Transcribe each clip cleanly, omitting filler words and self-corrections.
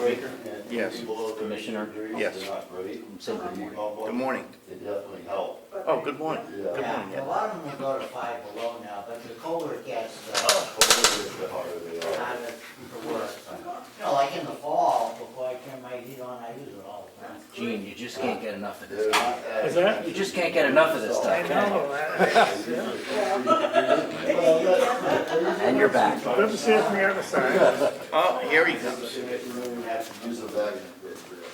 Speaker? Yes. Commissioner? Yes. Say good morning. Good morning. They definitely help. Oh, good morning. Yeah. Good morning. Yeah, a lot of them will go to 5 below now, but the colder it gets, the harder they are. harder the worse. You know, like in the fall, before I turn my heat on, I use it all the time. Gene, you just can't get enough of They're this. not as- Is that? You just can't get enough of this stuff. And you're back. Good to see it from the other side. Oh, here he comes. Have to use a vacuum.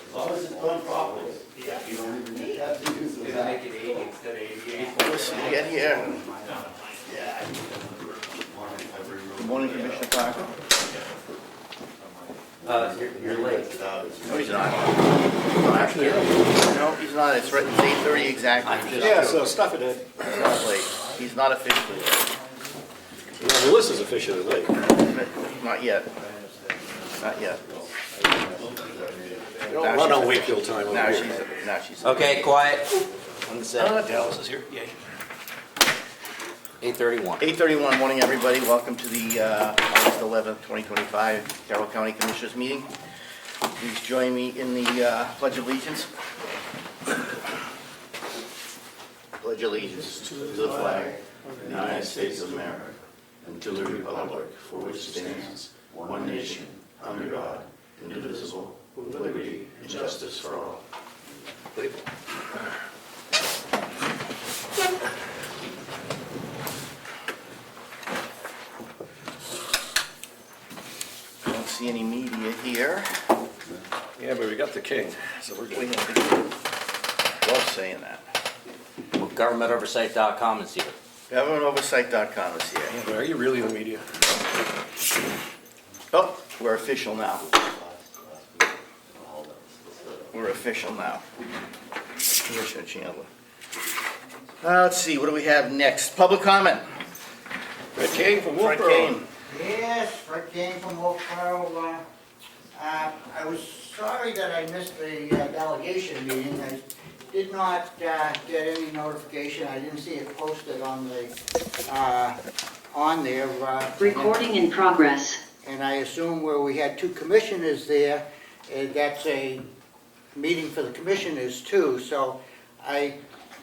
As long as it's done properly. You don't even have to use a vacuum. it 80 instead of 88. Let's get here. Good morning, Commissioner Parker. You're late. No, he's not. No, he's not. It's right, it's 8:30 exactly. Yeah, so stuff it in. He's not late. He's not officially late. Yeah, Melissa's officially late. Not yet. Not yet. You don't run on Wakefield time over Now here. she's. Okay, quiet. Dallas is here, yay. 8:31. 8:31, morning everybody. Welcome to the August 11th, 2025 Carroll County Commissioners meeting. Please join me in the Pledge of Allegiance. Pledge allegiance to the flag of the United States of America and to the republic for which it stands, one nation, under God, indivisible, with liberty and justice for all. I don't see any media here. Yeah, but we got the king, so we're We good. have to love saying that. Well, GovernmentOversite.com is here. GovernmentOversite.com is here. Yeah, but are you really in the media? Oh, we're official now. We're official now. Commissioner Chandler. Let's see, what do we have next? Public comment. Fred Kane from Frank Wolfboro. Kane. Yes, Fred came from Carroll. I was sorry that I missed the delegation meeting. I did not get any notification. I didn't see it posted on the, on there. Recording in progress. And I assume where we had 2 commissioners there, that's a meeting for the commissioners too. So I'm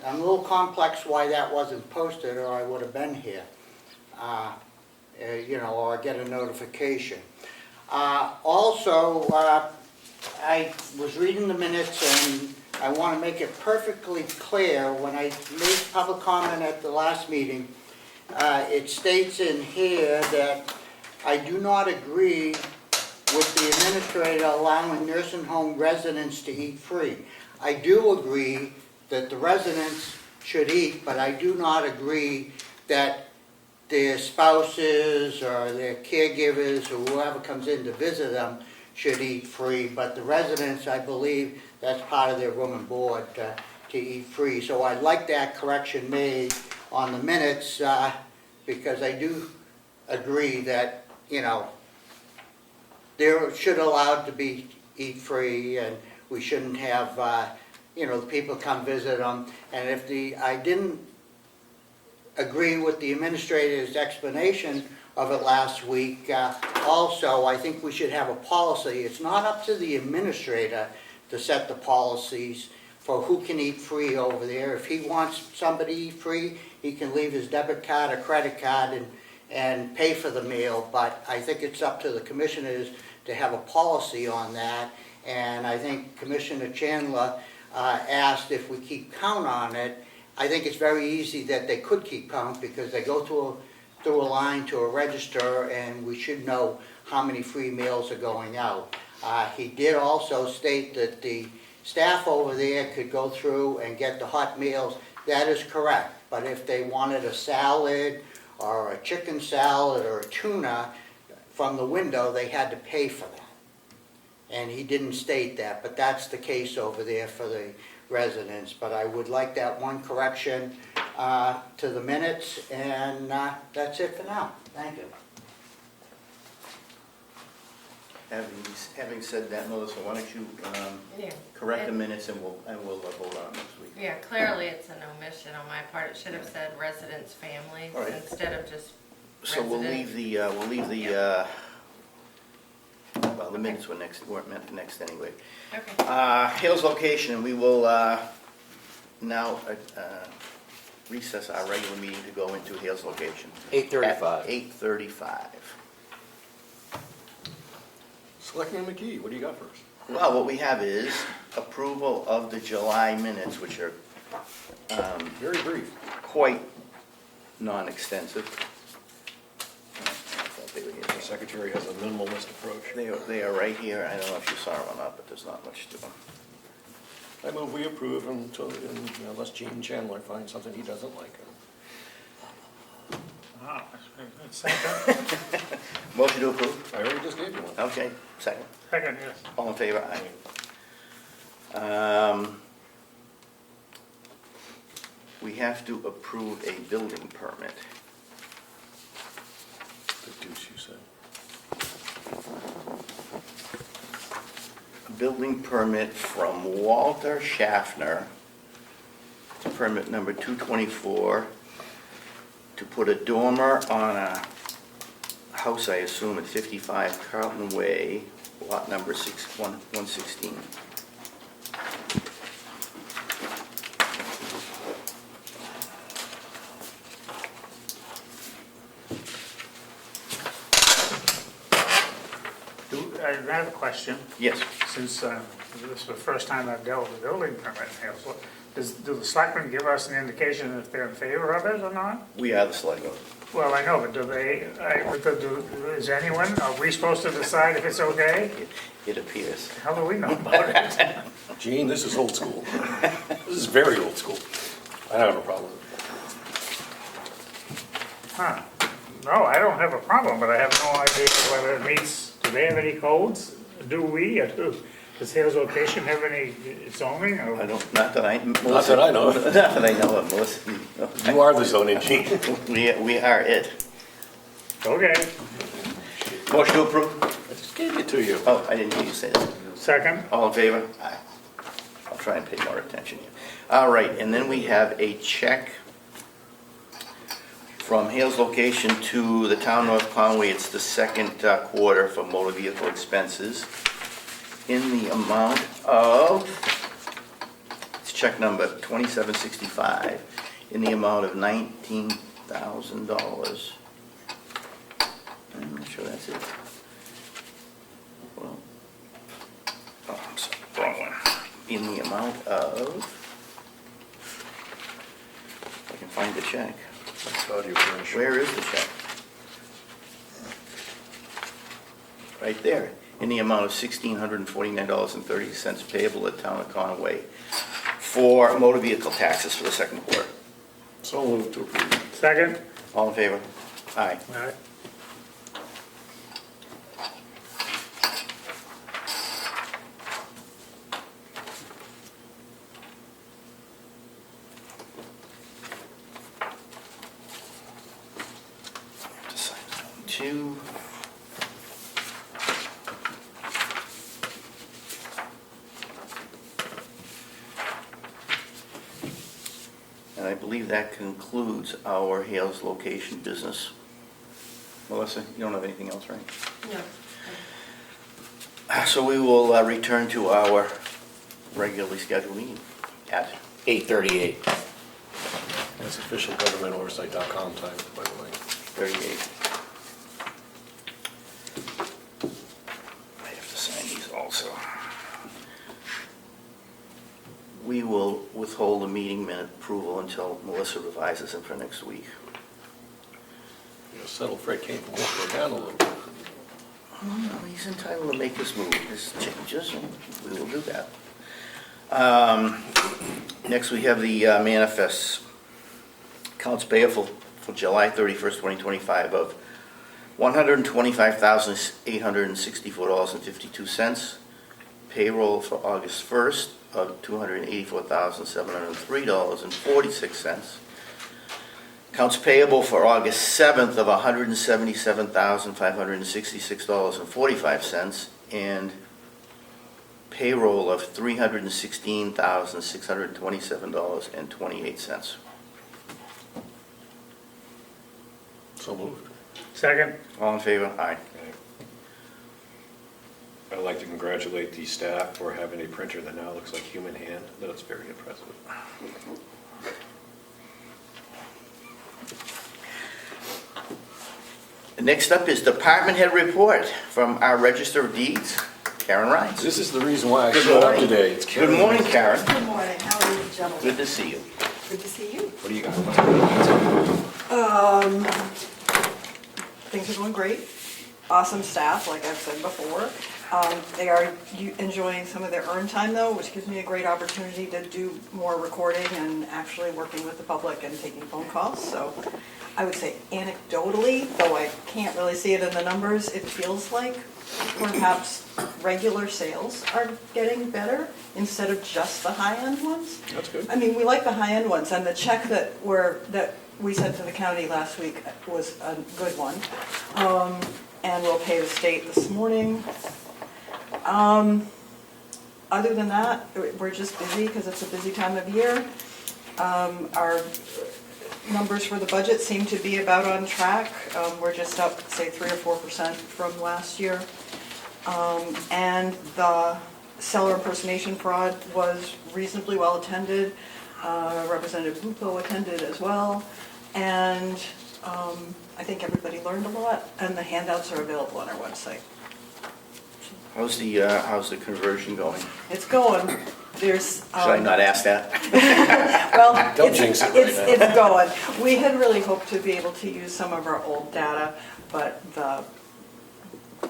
a little complex why that wasn't posted, or I would have been here. You know, or get a notification. Also, I was reading the minutes and I want to make it perfectly clear, when I made public comment at the last meeting, it states in here that I do not agree with the administrator allowing nursing home residents to eat free. I do agree that the residents should eat, but I do not agree that their spouses or their caregivers or whoever comes in to visit them should eat free. But the residents, I believe, that's part of their room and board to eat free. So I'd like that correction made on the minutes because I do agree that, you know, they should allowed to be eat free, and we shouldn't have, you know, the people come visit them. And if I didn't agree with the administrator's explanation of it last week, also, I think we should have a policy. It's not up to the administrator to set the policies for who can eat free over there. If he wants somebody to eat free, he can leave his debit card or credit card and pay for the meal. But I think it's up to the commissioners to have a policy on that. And I think Commissioner Chandler asked if we keep count on it. I think it's very easy that they could keep count because they go through a line to a register, and we should know how many free meals are going out. He did also state that the staff over there could go through and get the hot meals. That is correct, but if they wanted a salad or a chicken salad or a tuna from the window, they had to pay for that. And he didn't state that, but that's the case over there for the residents. But I would like that one correction to the minutes, and that's it for now. Thank you. Having said that, Melissa, why don't you correct the minutes and we'll vote on it next week. Yeah, clearly it's an omission on my part. It should have said residents' families All right. instead of just So we'll residents. leave the, Well, the minutes weren't meant for next anyway. Okay. Hales location, and we will now recess our regular meeting to go into Hales location. 8:35. At 8:35. Selectman McGee, what do you got first? Well, what we have is approval of the July minutes, which are Very brief. quite non-extensive. I thought they were here. The secretary has a minimalist approach. They are right here. I don't know if you saw them or not, but there's not much to them. I move we approve unless Gene Chandler finds something he doesn't like. Ah, second, Motion to approve? I already just gave you one. Okay, second. second, yes. All in favor? Aye. We have to approve a building permit. The deuce, you said. A building permit from Walter Schaffner, permit number 224, to put a dormer on a house, I assume, at 55 Carlton Way, lot number 116. I have a question, Yes, since this is the first time I've dealt with a building permit in Hales. Do the selectmen give us an indication if they're in favor of it or not? we are the select board. Well, I know, but is anyone, are we supposed to decide if it's okay? It appears. How do we know about it? Gene, this is old school. This is very old school. I don't have a problem with it. Huh. No, I don't have a problem, but I have no idea whether it meets, do they have any codes? Do we, or does Hales location have any zoning? Or- I don't, not that I, Melissa. Not that I know. Not that I know of, Melissa. You are the zoning Gene. We are it. Okay, Motion to approve? I just gave it to you. Oh, I didn't hear you say that. second, All in favor? Aye. I'll try and pay more attention here. All right, and then we have a check from Hales location to the town of North Conway. It's the second quarter for motor vehicle expenses in the amount of, it's check number 2765, in the amount of $19,000. I'm not sure that's it. Well, oh, I'm sorry, wrong one. In the amount of, if I can find the check. I thought you were sure. Where is the check? Right there, in the amount of $1,649.30 payable at Town of Conway for motor vehicle taxes for the second quarter. So moved to approve. second. All in favor? Aye. All right. To sign that one too. And I believe that concludes our Hales location business. Melissa, you don't have anything else, right? No. So we will return to our regularly scheduled meeting at 8:38. That's official GovernmentOversite.com time, by the way. 38. I have to sign these also. We will withhold the meeting minute approval until Melissa revises them for next week. Settle Fred came from work down a little bit. No, he's entitled to make his move, his changes, and we will do that. Next, we have the manifests. Accounts payable for July 31st, 2025 of $125,864.52. Payroll for August 1st of $284,703.46. Accounts payable for August 7th of $177,566.45, and payroll of $316,627.28. So moved. Second, All in favor? Aye. I'd like to congratulate the staff for having a printer that now looks like human hand. That's very impressive. Next up is Department Head Report from our Register of Deeds, Karen Rhines. This is the reason why I showed up today. It's Good morning, Karen. Good morning, how are you, gentlemen? Good to see you. Good to see you. What do you got? Things are going great. Awesome staff, like I've said before. They are enjoying some of their earned time though, which gives me a great opportunity to do more recording and actually working with the public and taking phone calls. So I would say anecdotally, though I can't really see it in the numbers, it feels like perhaps regular sales are getting better instead of just the high-end ones. That's good. I mean, we like the high-end ones, and the check that we sent to the county last week was a good one. And we'll pay the state this morning. Other than that, we're just busy because it's a busy time of year. Our numbers for the budget seem to be about on track. We're just up, say, 3 or 4% from last year. And the seller impersonation fraud was reasonably well attended. Representative Lupo attended as well. And I think everybody learned a lot, and the handouts are available on our website. How's the conversion going? It's going. There's. Should I not ask that? Well, Don't jinx it right now. it's going. We had really hoped to be able to use some of our old data, but the,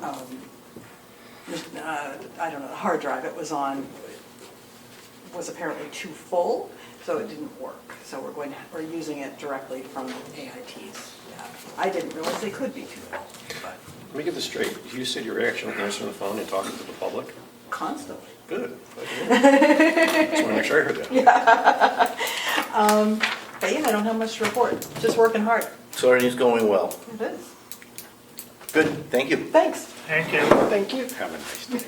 I don't know, the hard drive it was on was apparently too full, so it didn't work. So we're using it directly from AIT's. I didn't realize they could be too full, but Let me get this straight. You said you were actually answering the phone and talking to the public? constantly. Good. Just want to make sure I heard that. But yeah, I don't have much to report. Just working hard. So everything's going well. It is. Good, thank you. Thanks. Thank you. Thank you. Have a nice day.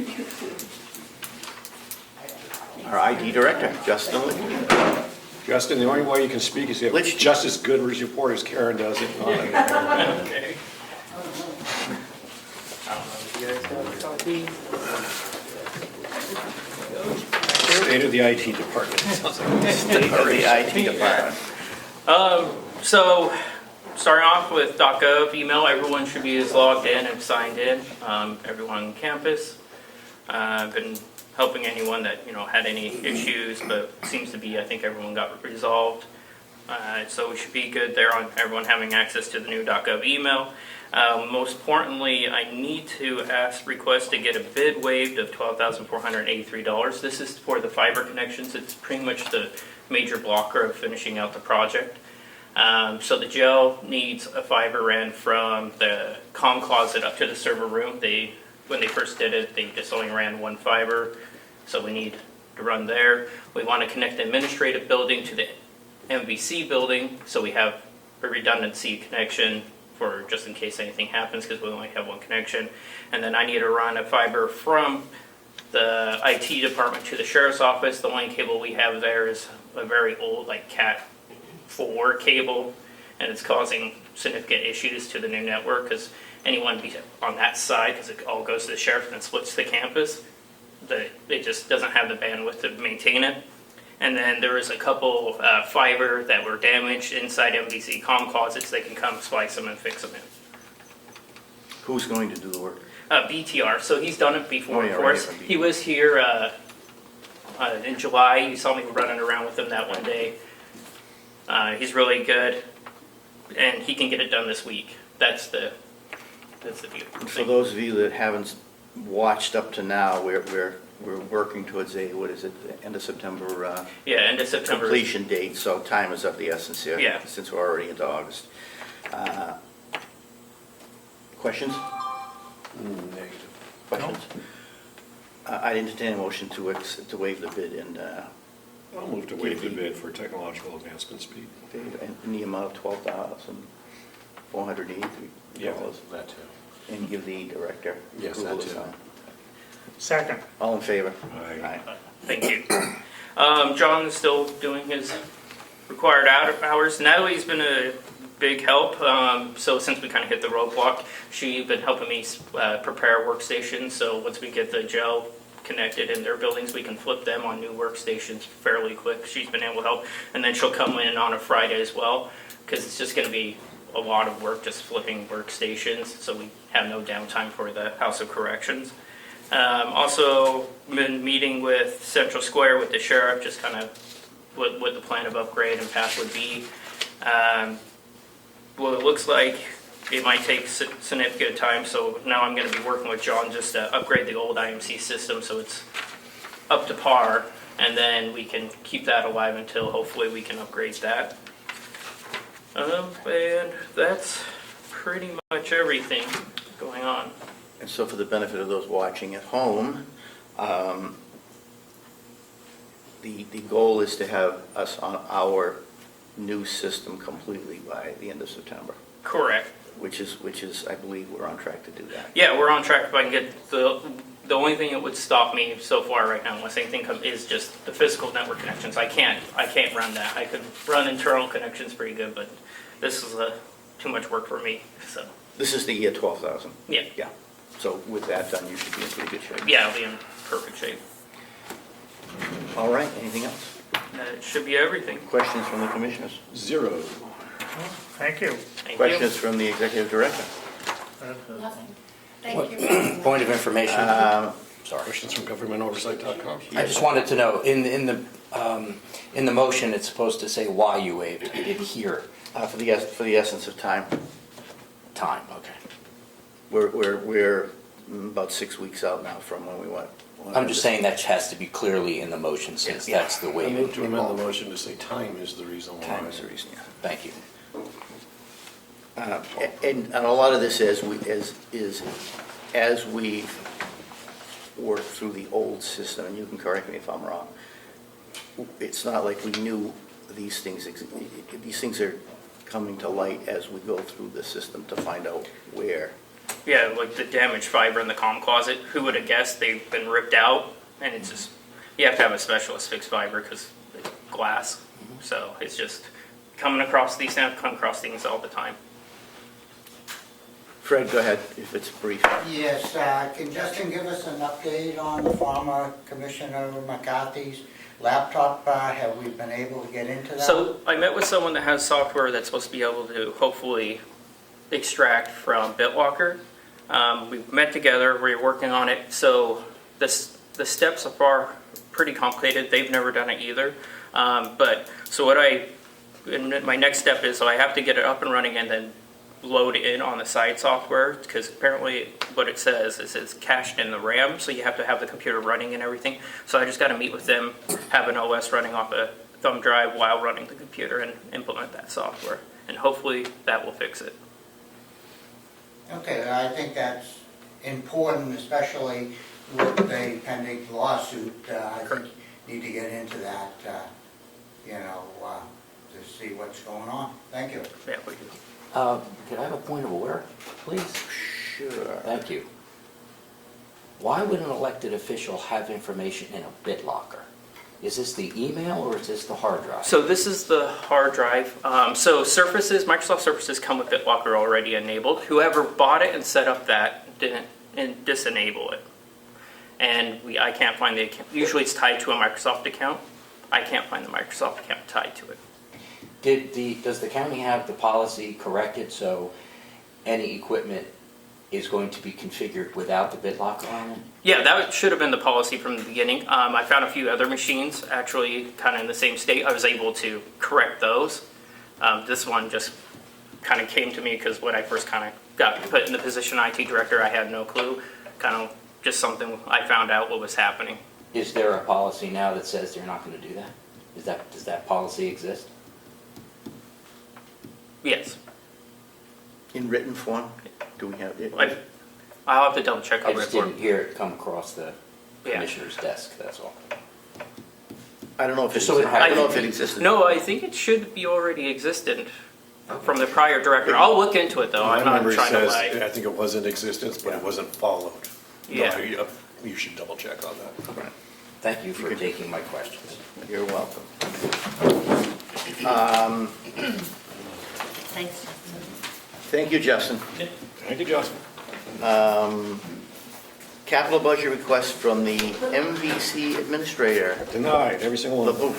Our IT Director, Justin Lee. Justin, the only way you can speak is if Which- just as good a report as Karen does it. State of the IT department. Sounds like State of the IT Department. So, starting off with .gov email, everyone should be as logged in and signed in, everyone on campus. I've been helping anyone that, had any issues, but it seems to be, I think everyone got resolved. So we should be good there on everyone having access to the new .gov email. Most importantly, I need to request to get a bid waived of $12,483. This is for the fiber connections. It's pretty much the major blocker of finishing out the project. So the jail needs a fiber ran from the comm closet up to the server room. When they first did it, they just only ran one fiber, so we need to run there. We want to connect the administrative building to the MVC building, so we have a redundancy connection for just in case anything happens, because we only have one connection. And then I need to run a fiber from the IT department to the sheriff's office. The only cable we have there is a very old, like Cat 4 cable, and it's causing significant issues to the new network, because anyone on that side, because it all goes to the sheriff and splits the campus, it just doesn't have the bandwidth to maintain it. And then there was a couple fiber that were damaged inside MVC comm closets. They can come splice them and fix them in. Who's going to do the work? BTR, so he's done it before, Oh, yeah, of course. right, He was here in July. You saw me running around with him that one day. He's really good, and he can get it done this week. That's the beautiful For thing. those of you that haven't watched up to now, we're working towards the end of September Yeah, end of September. completion date, so time is of the essence here. Yeah. Since we're already into August. Questions? Negative. Questions? I'd entertain a motion to waive the bid and I'll move to waive the bid for technological advancement speed. in the amount of $12,483. Yeah, that too. And give the director Yes, approval that to too. sign. Second. All in favor? Aye. Thank you. John is still doing his required hours. Natalie's been big help. So since we kind of hit the roadblock, she's been helping me prepare workstations. So once we get the gel connected in their buildings, we can flip them on new workstations fairly quick. She's been able to help. And then she'll come in on a Friday as well, because it's just going to be a lot of work just flipping workstations. So we have no downtime for the House of Corrections. Also been meeting with Central Square with the sheriff, just kind of what the plan of upgrade and path would be. Well, it looks like it might take significant time, so now I'm going to be working with John just to upgrade the old IMC system so it's up to par, and then we can keep that alive until hopefully we can upgrade that. And that's pretty much everything going on. And so for the benefit of those watching at home, the goal is to have us on our new system completely by the end of September, Correct. which is, I believe, we're on track to do that. Yeah, we're on track. If I can get the only thing that would stop me so far right now, unless anything comes, is just the physical network connections. I can't run that. I could run internal connections pretty good, but this is too much work for me. So This is the year 12,000. yeah, Yeah. So with that done, you should be in pretty good shape. yeah, I'll be in perfect shape. All right, anything else? That should be everything. Questions from the commissioners? Zero. Thank you. Thank Questions from the executive director? Nothing. Thank you. Point of information. Sorry. Questions from GovernmentOversite.com. I just wanted to know, in the motion, it's supposed to say why you waived it. You did here. For the essence of time, Time, okay. we're about 6 weeks out now from when we went. I'm just saying that has to be clearly in the motion since that's the I waiver. move to amend the motion to say time is the reason why. Time is the reason, yeah. Thank you. And a lot of this is as we work through the old system, and you can correct me if I'm wrong, it's not like we knew these things are coming to light as we go through the system to find out where. Yeah, like the damaged fiber in the comm closet. Who would have guessed they've been ripped out? And it's just, you have to have a specialist fix fiber because it's glass. So it's just coming across these things, come across things all the time. Fred, go ahead, if it's brief. Yes, can Justin give us an update on the former Commissioner McCarthy's laptop? Have we been able to get into that? So I met with someone that has software that's supposed to be able to hopefully extract from BitLocker. We met together, we're working on it. So the steps so far pretty complicated. They've never done it either. My next step is, so I have to get it up and running and then load in on the side software, because apparently what it says is it's cached in the RAM, so you have to have the computer running and everything. So I just got to meet with them, have an OS running off a thumb drive while running the computer and implement that software. And hopefully that will fix it. Okay, I think that's important, especially with the pending lawsuit. I think you need to get into that, to see what's going on. Thank you. Yeah, we do. Could I have a point of order, please? Sure. Thank you. Why would an elected official have information in a BitLocker? Is this the email or is this the hard drive? So this is the hard drive. So Surfaces, Microsoft Surfaces come with BitLocker already enabled. Whoever bought it and set up that didn't disenable it. And I can't find the account. Usually it's tied to a Microsoft account. I can't find the Microsoft account tied to it. Does the county have the policy corrected so any equipment is going to be configured without the BitLocker on it? Yeah, that should have been the policy from the beginning. I found a few other machines actually kind of in the same state. I was able to correct those. This one just kind of came to me because when I first kind of got put in the position IT director, I had no clue. Kind of just something I found out what was happening. Is there a policy now that says they're not going to do that? Does that policy exist? Yes. In written form, do we have it? I'll have to double check I on just it. didn't hear it come across the Yeah. commissioner's desk, that's all. I don't know if Just so we don't have- I don't know if it existed. No, I think it should be already existent from the prior director. I'll look into it though. My I'm not memory trying to says, lie. I think it was in existence, but it wasn't followed. Yeah. No, you should double check on that. Right. Thank you for taking my questions. You're welcome. Thanks, Justin. Thank you, Justin. Thank you, Justin. Capital budget request from the MVC administrator. Denied, every single one of them.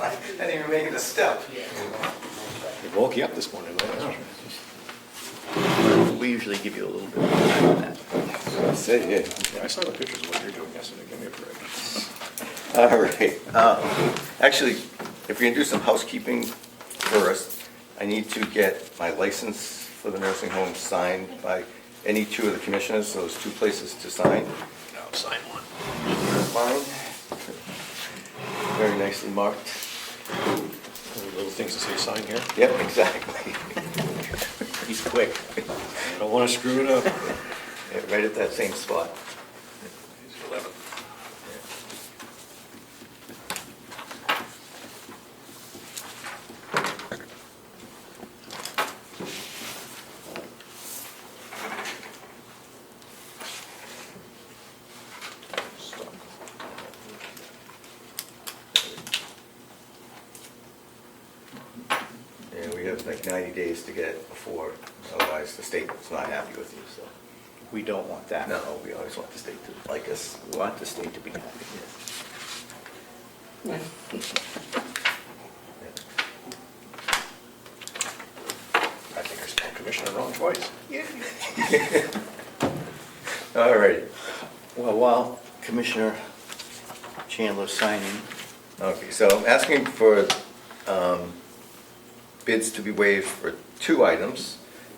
I didn't even make it a step. It woke you up this morning, man. We usually give you a little bit of time on that. Yeah, I saw the pictures of what you're doing yesterday, give me a break. All right. Actually, if we can do some housekeeping first, I need to get my license for the nursing home signed by any two of the commissioners, those two places to sign. No, sign one. Mine. Very nicely marked. Little things that say sign here. Yep, exactly. He's quick. I don't want to screw it up. Yeah, right at that same spot. He's 11. And we have like 90 days to get it before, otherwise the state's not happy with you, so. We don't want that. No, we always want the state to like us. We want the state to be happy. I think I spelled commissioner wrong twice. All right. Well, while Commissioner Chandler's signing, Okay, so I'm asking for bids to be waived for two items.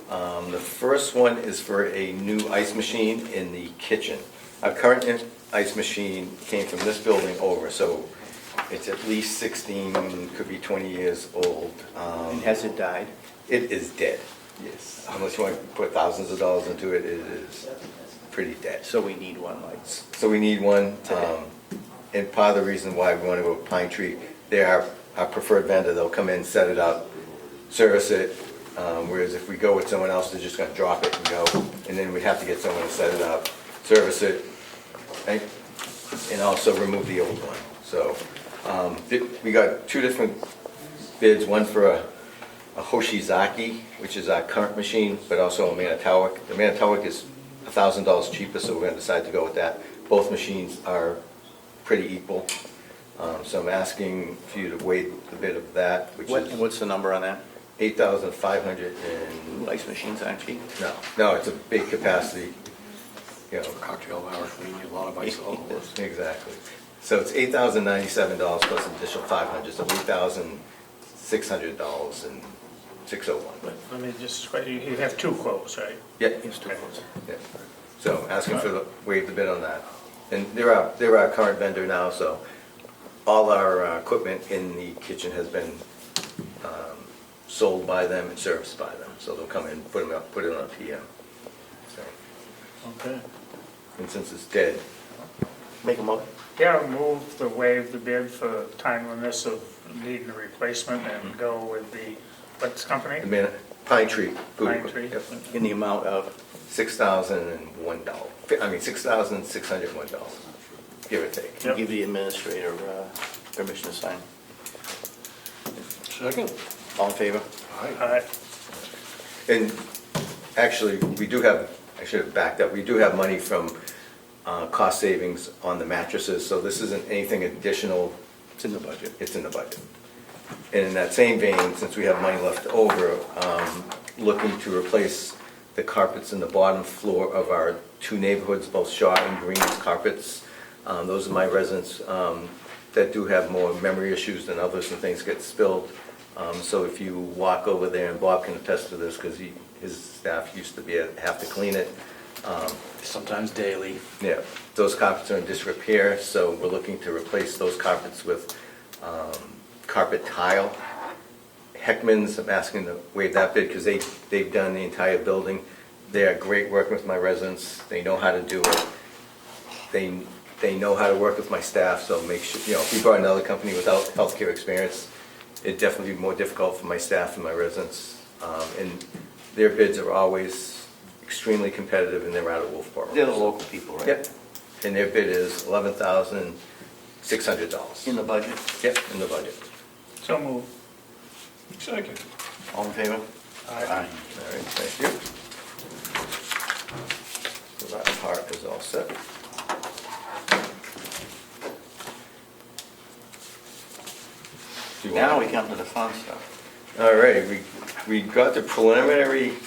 The first one is for a new ice machine in the kitchen. Our current ice machine came from this building over, so it's at least 16, could be 20 years old. and has it died? It is dead. Yes. Unless you want to put thousands of dollars into it, it is pretty dead. So we need one, like, So we need one, Today. and part of the reason why we want to go with Pine Tree, they're our preferred vendor, they'll come in, set it up, service it, whereas if we go with someone else, they're just gonna drop it and go, and then we'd have to get someone to set it up, service it, right? And also remove the old one. So, we got two different bids, one for a Hoshizaki, which is our current machine, but also a Manitowoc. The Manitowoc is $1,000 cheaper, so we're gonna decide to go with that. Both machines are pretty equal. So I'm asking for you to waive the bid of that, which what, is what's the number on that? 8,500 and, Ice machines aren't cheap. no, it's a big capacity, you know, Cocktail hour, we need a lot of ice alcohol. exactly. So it's $8,097 plus an additional 500, so $8,600 and 601. Let me just, you have two quotes, right? Yeah, It's too close. yeah. So asking for the, waive the bid on that. And they're our current vendor now, so all our equipment in the kitchen has been sold by them and serviced by them. So they'll come in, put it on a PM. So, Okay. and since it's dead, Make a motion. Yeah, move to waive the bid for timeliness of needing a replacement and go with the, what's the company? Pine Tree. Food Pine equipment, Tree. yep. In the amount of, $6,001. I mean, $6,601, give or take. Yep. give the administrator permission to sign. Second. All in favor? And actually, we do have, I should have backed up, we do have money from cost savings on the mattresses, so this isn't anything additional, It's in the budget. it's in the budget. And in that same vein, since we have money left over, looking to replace the carpets in the bottom floor of our two neighborhoods, both Shaw and Green's carpets. Those are my residents that do have more memory issues than others and things get spilled. So if you walk over there, and Bob can attest to this because his staff used to have to clean it. Sometimes daily. Yeah, those carpets are in disrepair, so we're looking to replace those carpets with carpet tile. Heckman's, I'm asking to waive that bid because they've done the entire building. They are great working with my residents, they know how to do it. They know how to work with my staff, so make sure, you know, if we brought another company without healthcare experience, it'd definitely be more difficult for my staff and my residents. And their bids are always extremely competitive, and they're out of Wolfboro. They're the local people, right? Yep, and their bid is $11,600. In the budget? Yep, in the budget. So move. Second. All in favor? Aye. All right, thank you. So that part is all set. Do you want- Now we come to the fun stuff. All right, we got the preliminary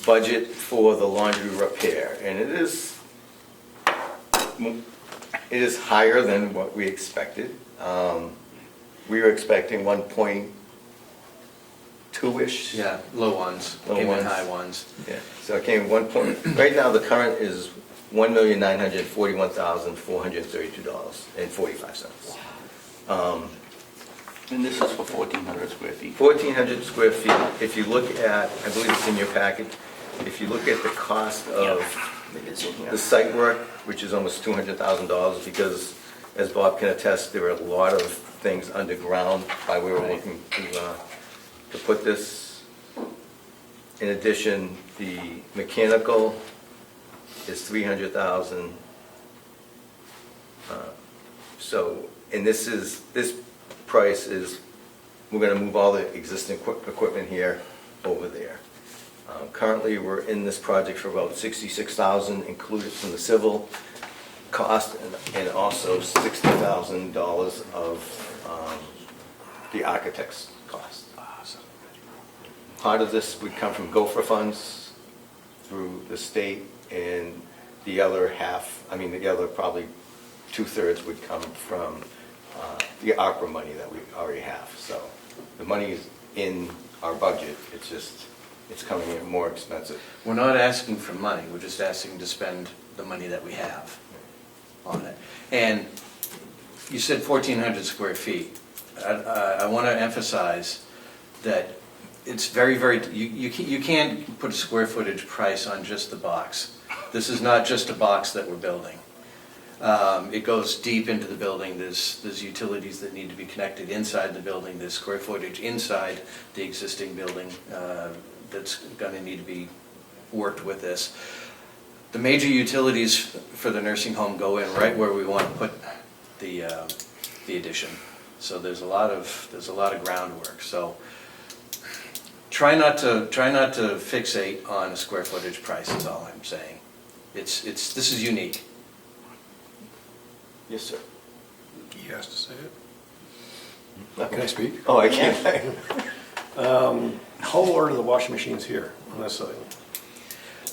budget for the laundry repair, and it is higher than what we expected. We were expecting 1.2-ish. Yeah, low ones, Low came in ones. high ones. Yeah, so it came 1 point, right now the current is $1,941,432.45. And this is for 1,400 square feet. 1,400 square feet, if you look at, I believe it's in your packet, if you look at the cost of the site work, which is almost $200,000, because as Bob can attest, there are a lot of things underground by where we're looking to put this. In addition, the mechanical is $300,000. So, and this price is, we're gonna move all the existing equipment here over there. Currently, we're in this project for about $66,000, included from the civil cost, and also $60,000 of the architect's cost. Part of this would come from Gopher funds through the state, and the other half, the other probably 2/3 would come from the ARPA money that we already have. So the money is in our budget, it's coming in more expensive. We're not asking for money, we're just asking to spend the money that we have on it. And you said 1,400 square feet. I want to emphasize that it's very, you can't put a square footage price on just the box. This is not just a box that we're building. It goes deep into the building. There's utilities that need to be connected inside the building. There's square footage inside the existing building that's going to need to be worked with this. The major utilities for the nursing home go in right where we want to put the addition. So there's a lot of groundwork. So try not to fixate on a square footage price. Is all I'm saying. This is unique. Yes, sir. He has to say it. Okay. Can I speak? Oh, I can't. How old are the washing machines here on this side?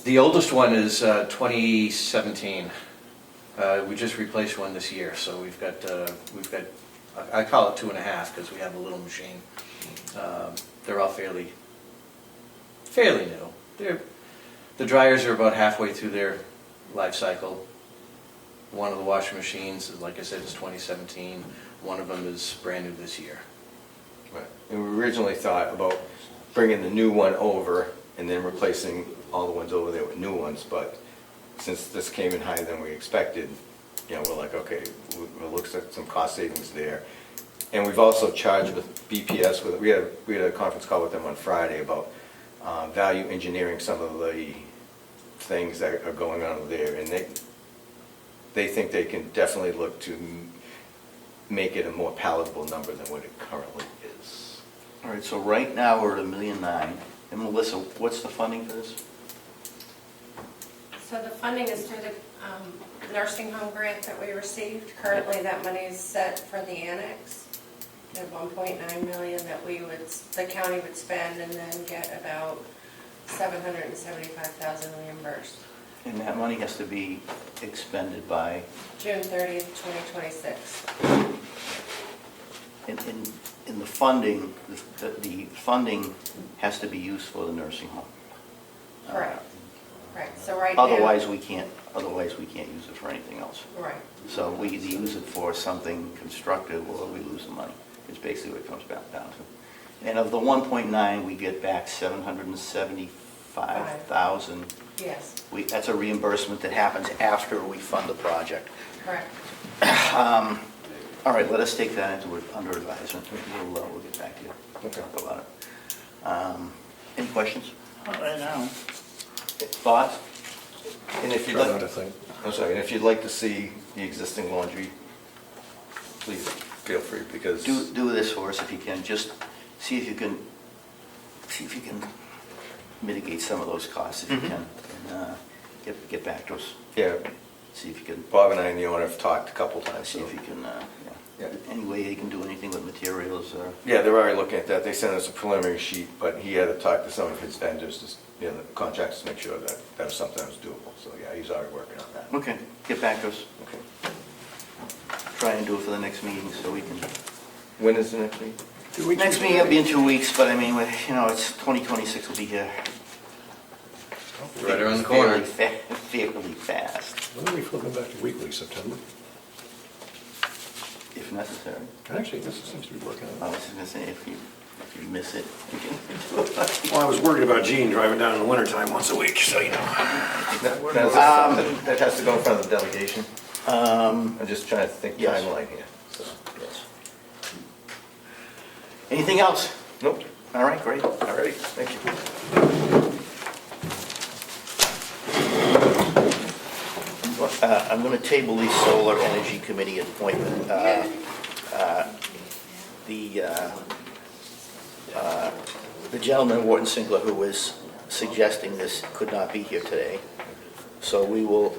The oldest one is 2017. We just replaced one this year, so we've got I call it 2.5 because we have a little machine. They're all fairly new. The dryers are about halfway through their life cycle. One of the washing machines, like I said, is 2017. One of them is brand new this year. Right. And we originally thought about bringing the new one over and then replacing all the ones over there with new ones, but since this came in higher than we expected, we're like, okay, we'll look at some cost savings there. And we've also charged with BPS, we had a conference call with them on Friday about value engineering some of the things that are going on over there, and they think they can definitely look to make it a more palatable number than what it currently is. All right, so right now we're at $1.9 million. And Melissa, what's the funding for this? So the funding is through the nursing home grant that we received. Currently, that money is set for the annex. We have $1.9 million that the county would spend and then get about $775,000 reimbursed. And that money has to be expended by? June 30th, 2026. In the funding, the funding has to be used for the nursing home. Correct. Right. So right now. Otherwise, we can't use it for anything else. Right. So we either use it for something constructive or we lose the money. It's basically what it comes back down to. And of the 1.9, we get back 775,000. Yes. That's a reimbursement that happens after we fund the project. Correct. All right, let us take that under advisement. We'll get back to you. We'll talk about it. Any questions? Not right now. Thoughts? And if you'd Try like, not to think. I'm sorry, and if you'd like to see the existing laundry, please feel free, because. Do this for us if you can. Just see if you can mitigate some of those costs if you can, and get back to us. Yeah, See if you can, Bob and I and the owner have talked a couple times, see so. if you can, Yeah. any way they can do anything with materials, Yeah, they're already looking at that. They sent us a preliminary sheet, but he had to talk to some of his vendors, the contractors, to make sure that that was something that was doable. So, yeah, he's already working on that. okay, get back to us. Okay. Try and do it for the next meeting so we can. When is the next meeting? 2 weeks. Next meeting will be in 2 weeks, but I mean, it's 2026 will be here. Right around the corner. Fairly fast, When are we flipping back to weekly, September? if necessary. Actually, this seems to be working I out. was just gonna say, if you miss it, you can Well, I was worried about Gene driving down in the wintertime once a week, so you know. That has to go in front of the delegation. Um, I'm just trying to think Yes. timeline here. So, yes. Anything else? nope, All right, great. all right, thank you. I'm going to table the Solar Energy Committee appointment. The gentleman, Wharton Sinclair, who was suggesting this could not be here today. So we will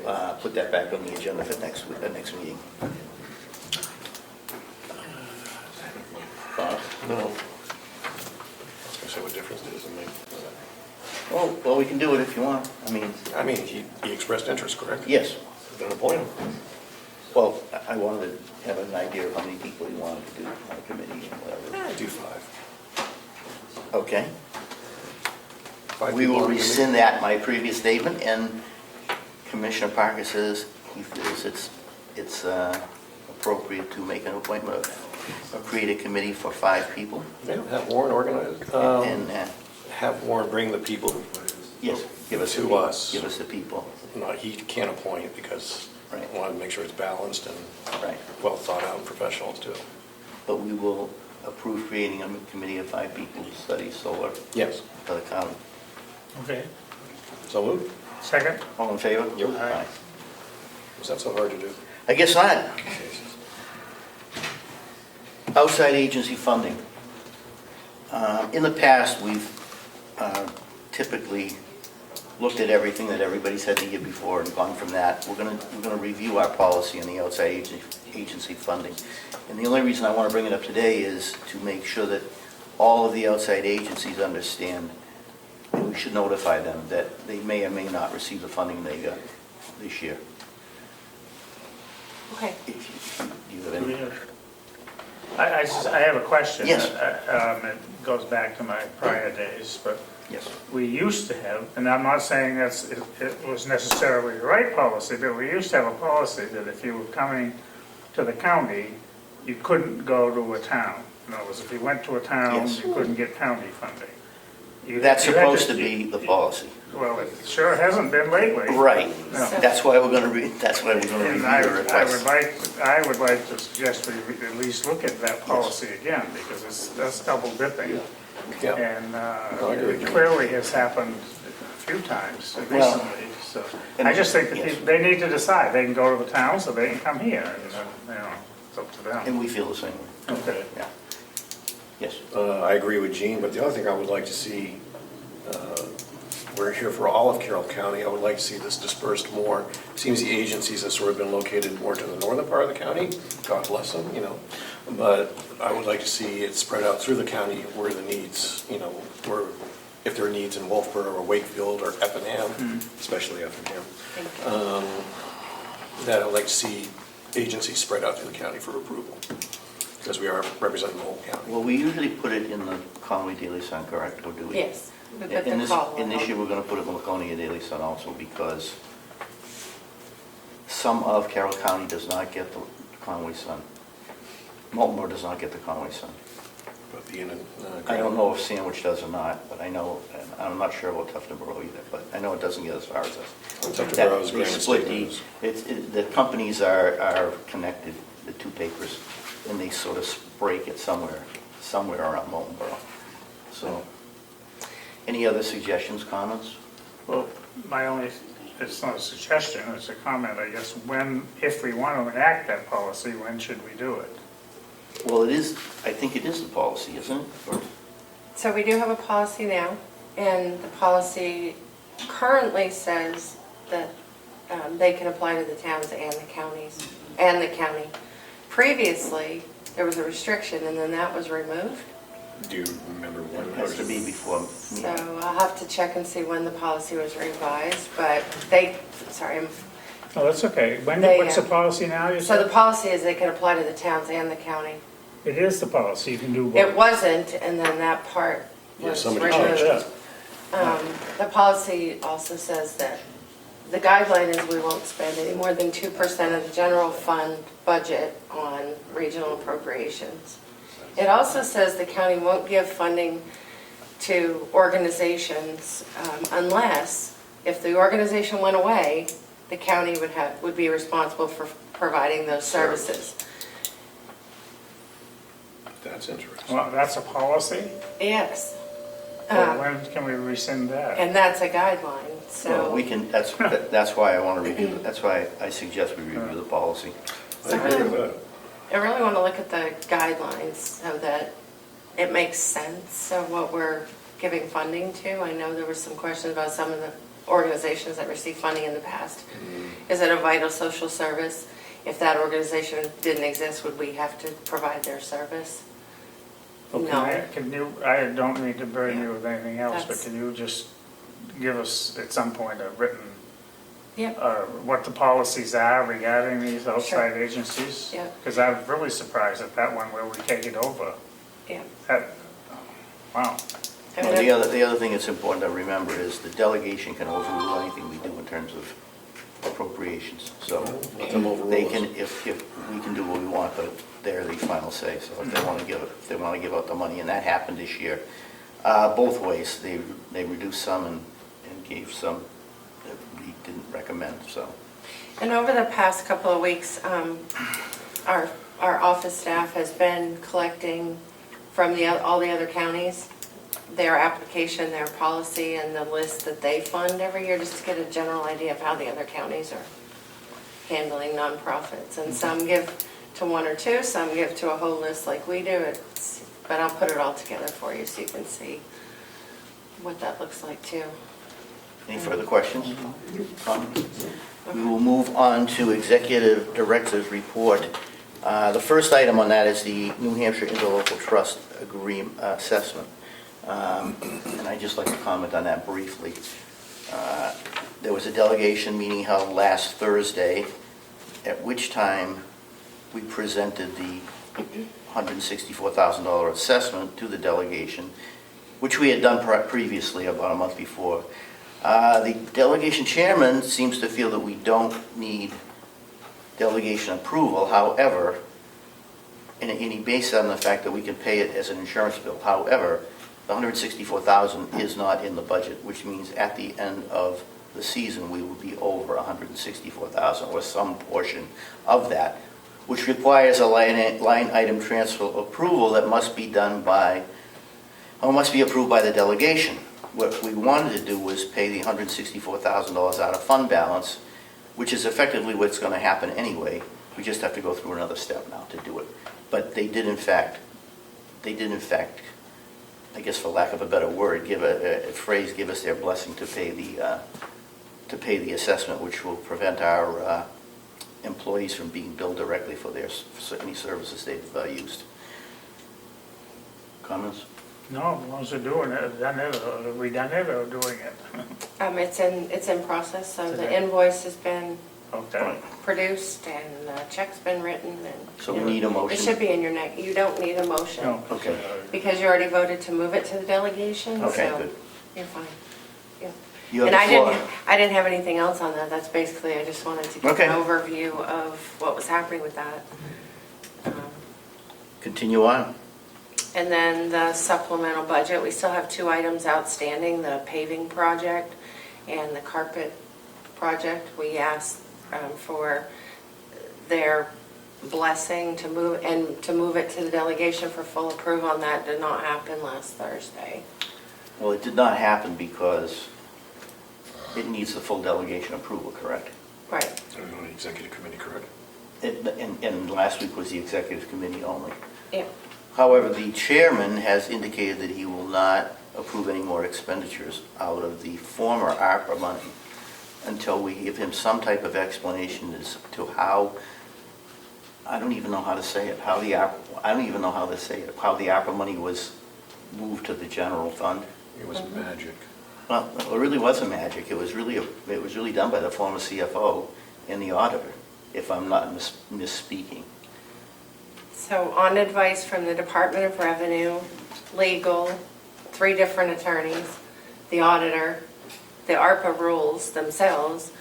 put that back on the agenda for next meeting. No. I was gonna say what difference it is in me. Well, we can do it if you want. I mean, He expressed interest, correct? yes. Then appoint him. Well, I wanted to have an idea of how many people you wanted to do on a committee and whatever. Do 5. Okay. 5 We people will on the committee. rescind that, my previous statement, and Commissioner Parker says he feels it's appropriate to make an appointment or create a committee for 5 people. Yeah, have Warren organize it. And, Have Warren bring the people. yes, give us the To people. us. Give us the people, No, he can't appoint because Right. I want to make sure it's balanced and right. well thought out professionals too. But we will approve creating a committee of 5 people to study solar Yes. for the county. Okay. So moved. Second? All in favor? Yep. Aye. Was that so hard to do? I guess not. Outside agency funding. In the past, we've typically looked at everything that everybody said the year before and gone from that. We're gonna review our policy on the outside agency funding. And the only reason I want to bring it up today is to make sure that all of the outside agencies understand, and we should notify them that they may or may not receive the funding they got this year. Okay. Do you have any? I have a question. Yes. It goes back to my prior days, but Yes. we used to have, and I'm not saying it was necessarily the right policy, but we used to have a policy that if you were coming to the county, you couldn't go to a town. In other words, if you went to a town, Yes. you couldn't get county funding. That's You had supposed to be the policy. Well, it sure hasn't been lately. Right. No. That's why we're gonna review And your request. I would like to suggest we at least look at that policy again, because that's double dipping. Yeah. And I agree. it clearly has happened a few times Well, recently, so I just think that yes. they need to decide, they can go to the town, so they can come here, and, it's up to them. And we feel the same way. Okay. Yeah. Yes. I agree with Gene, but the other thing I would like to see, we're here for all of Carroll County, I would like to see this dispersed more. Seems the agencies have sort of been located more to the northern part of the county, God bless them, but I would like to see it spread out through the county where the needs, where, if there are needs in Wolfboro or Wakefield or Effingham, especially Effingham, that I would like to see agencies spread out through the county for approval, because we are representing the whole county. Well, we usually put it in the Conway Daily Sun, correct, or do we? Yes. we put In the this, call in this on. year, we're gonna put it in Laconia Daily Sun also, because some of Carroll County does not get the Conway Sun. Multnomah does not get the Conway Sun. But being in, I don't know if Sandwich does or not, but I know, and I'm not sure about Tuftonboro either, but I know it doesn't get as far as us. Tuftonboro's They Granite split State. the companies are connected, the two papers, and they sort of break it somewhere around Multnomah. So, any other suggestions, comments? Well, it's not a suggestion, it's a comment, I guess, if we want to enact that policy, when should we do it? Well, it is, I think it is the policy, isn't it? Or- So we do have a policy now, and the policy currently says that they can apply to the towns and the counties, and the county. Previously, there was a restriction, and then that was removed. Do you remember when? It has to be before. So I'll have to check and see when the policy was revised, but sorry, Oh, that's okay. They, What's the policy now, you so the said? policy is they can apply to the towns and the county. It is the policy, you can do both. It wasn't, and then that part Yeah, was somebody Oh, changed removed. yeah. The policy also says that the guideline is we won't spend any more than 2% of the general fund budget on regional appropriations. It also says the county won't give funding to organizations unless, if the organization went away, the county would be responsible for providing those services. That's interesting. Well, that's a policy? Yes. Well, when can we rescind that? And that's a guideline, Well, so. we can, that's why I want to review, that's why I suggest we review the policy. I agree with that. I really want to look at the guidelines so that it makes sense of what we're giving funding to. I know there were some questions about some of the organizations that received funding in the past. Is it a vital social service? If that organization didn't exist, would we have to provide their service? No. Can you, I don't need to burden you with anything else, but That's- can you just give us at some point a written, Yep. what the policies are regarding these outside agencies? Yep. Because I'm really surprised at that one where we take it over. Yeah. That, wow. I Well, mean, the other thing that's important to remember is the delegation can overrule anything we do in terms of appropriations. So Let them overrule they us. can, if we can do what we want, but they're the final say. So if they want to give out the money, and that happened this year, both ways. They reduced some and gave some that we didn't recommend, so. And over the past couple of weeks, our office staff has been collecting from all the other counties, their application, their policy, and the list that they fund every year, just to get a general idea of how the other counties are handling nonprofits. And some give to one or two, some give to a whole list like we do. But I'll put it all together for you so you can see what that looks like too. Any further questions? Comments? We will move on to Executive Director's Report. The first item on that is the New Hampshire Interlocal Trust Assessment. And I'd just like to comment on that briefly. There was a delegation meeting held last Thursday, at which time we presented the $164,000 assessment to the delegation, which we had done previously about a month before. The delegation chairman seems to feel that we don't need delegation approval. However, and he based it on the fact that we can pay it as an insurance bill. However, the $164,000 is not in the budget, which means at the end of the season, we will be over $164,000 or some portion of that, which requires a line item transfer approval that must be done by, or must be approved by the delegation. What we wanted to do was pay the $164,000 out of fund balance, which is effectively what's going to happen anyway. We just have to go through another step now to do it. But they did in fact, I guess for lack of a better word, give us their blessing to pay the assessment, which will prevent our employees from being billed directly for any services they've used. Comments? No, as long as they're doing it, done it, or have we done it or doing it? It's in process, so the Today. invoice has been Okay. produced and the check's been written and. So we need a motion? It should be in your neck. You don't need a motion. No. Okay. Because you already voted to move it to the delegation, Okay, so good. you're fine. Yeah. You have And the floor. I didn't have anything else on that. That's basically, I just wanted to give Okay. an overview of what was happening with that. Continue on. And then the supplemental budget, we still have 2 items outstanding, the paving project and the carpet project. We asked for their blessing to move it to the delegation for full approval, and that did not happen last Thursday. Well, it did not happen because it needs the full delegation approval, correct? Right. On the executive committee, correct? And last week was the executive committee only. Yeah. However, the chairman has indicated that he will not approve any more expenditures out of the former ARPA money until we give him some type of explanation as to how, I don't even know how to say it, how the ARPA money was moved to the general fund. It was magic. Well, it really wasn't magic. It was really done by the former CFO and the auditor, if I'm not misspeaking. So on advice from the Department of Revenue, legal, 3 different attorneys, the auditor, the ARPA rules themselves,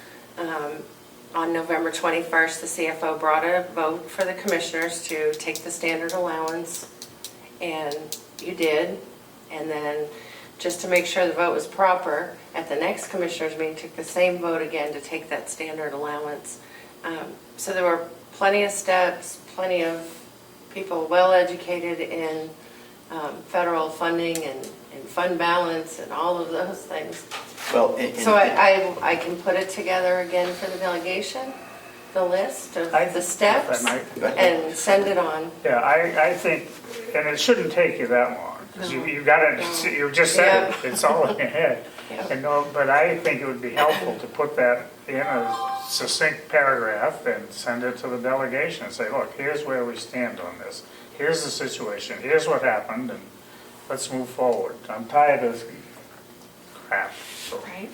on November 21st, the CFO brought a vote for the commissioners to take the standard allowance, and you did. And then, just to make sure the vote was proper, at the next commissioners meeting, took the same vote again to take that standard allowance. So there were plenty of steps, plenty of people well-educated in federal funding and fund balance and all of those things. Well, So I can put it together again for the delegation, the list of the steps, and send it on. Yeah, I think, and it shouldn't take you that long, because you got it, you just said it, it's all in your head. Yeah. And no, but I think it would be helpful to put that in a succinct paragraph and send it to the delegation and say, look, here's where we stand on this. Here's the situation, here's what happened, and let's move forward. I'm tired of crap. So. Right.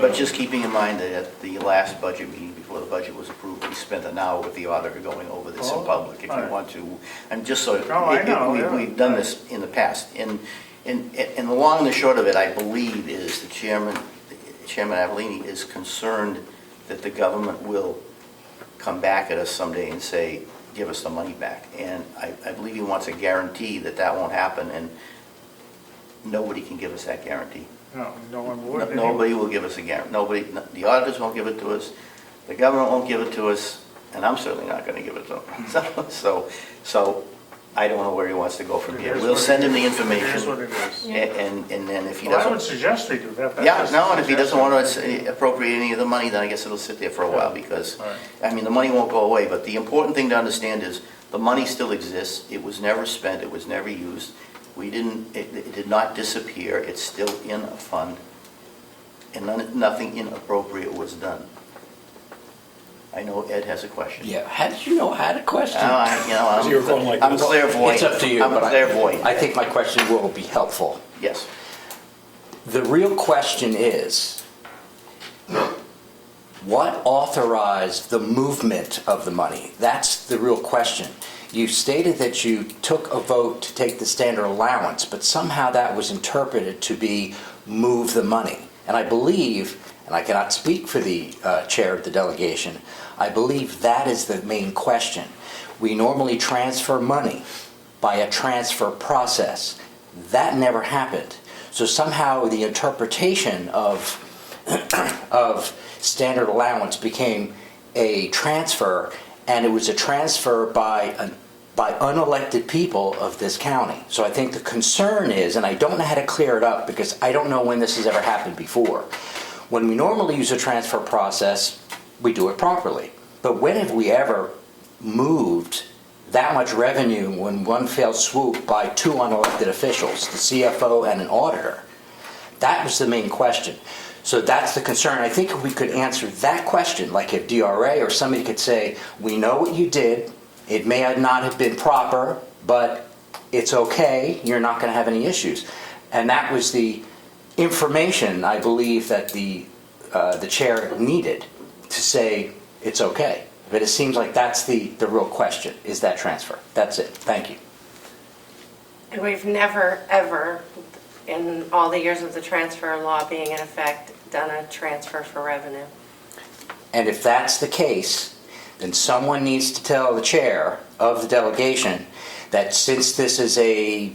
But just keeping in mind that at the last budget meeting, before the budget was approved, we spent an hour with the auditor going over this in public, if you want to. And just so, I know, we've done this in the past. And the long and the short of it, I believe, is the Chairman Avellini is concerned that the government will come back at us someday and say, give us the money back. And I believe he wants a guarantee that that won't happen, and nobody can give us that guarantee. No, no one would. Nobody will give us a guarantee. Nobody, the auditors won't give it to us, the government won't give it to us, and I'm certainly not going to give it to them. So I don't know where he wants to go from here. We'll send him the information. It is what it is. And then if he Well, I would doesn't, suggest we do that. and if he doesn't want to appropriate any of the money, then I guess it'll sit there for a while, because, Right. I mean, the money won't go away, but the important thing to understand is the money still exists. It was never spent. It was never used. It did not disappear. It's still in a fund, and nothing inappropriate was done. I know Ed has a question. Yeah, how did you know I had a question? So you're going like I'm this? clairvoyant. It's up to you, I'm but clairvoyant. I think my question will be helpful. Yes. The real question is, what authorized the movement of the money? That's the real question. You stated that you took a vote to take the standard allowance, but somehow that was interpreted to be move the money. And I believe, and I cannot speak for the chair of the delegation, I believe that is the main question. We normally transfer money by a transfer process. That never happened. So somehow the interpretation of standard allowance became a transfer, and it was a transfer by unelected people of this county. So I think the concern is, and I don't know how to clear it up because I don't know when this has ever happened before. When we normally use a transfer process, we do it properly. But when have we ever moved that much revenue in one fell swoop by 2 unelected officials, the CFO and an auditor? That was the main question. So that's the concern. I think if we could answer that question, like if DRA or somebody could say, we know what you did, it may not have been proper, but it's okay, you're not going to have any issues. And that was the information, I believe, that the chair needed to say it's okay. But it seems like that's the real question, is that transfer. That's it. Thank you. And we've never, ever, in all the years of the transfer law being in effect, done a transfer for revenue. And if that's the case, then someone needs to tell the chair of the delegation that since this is a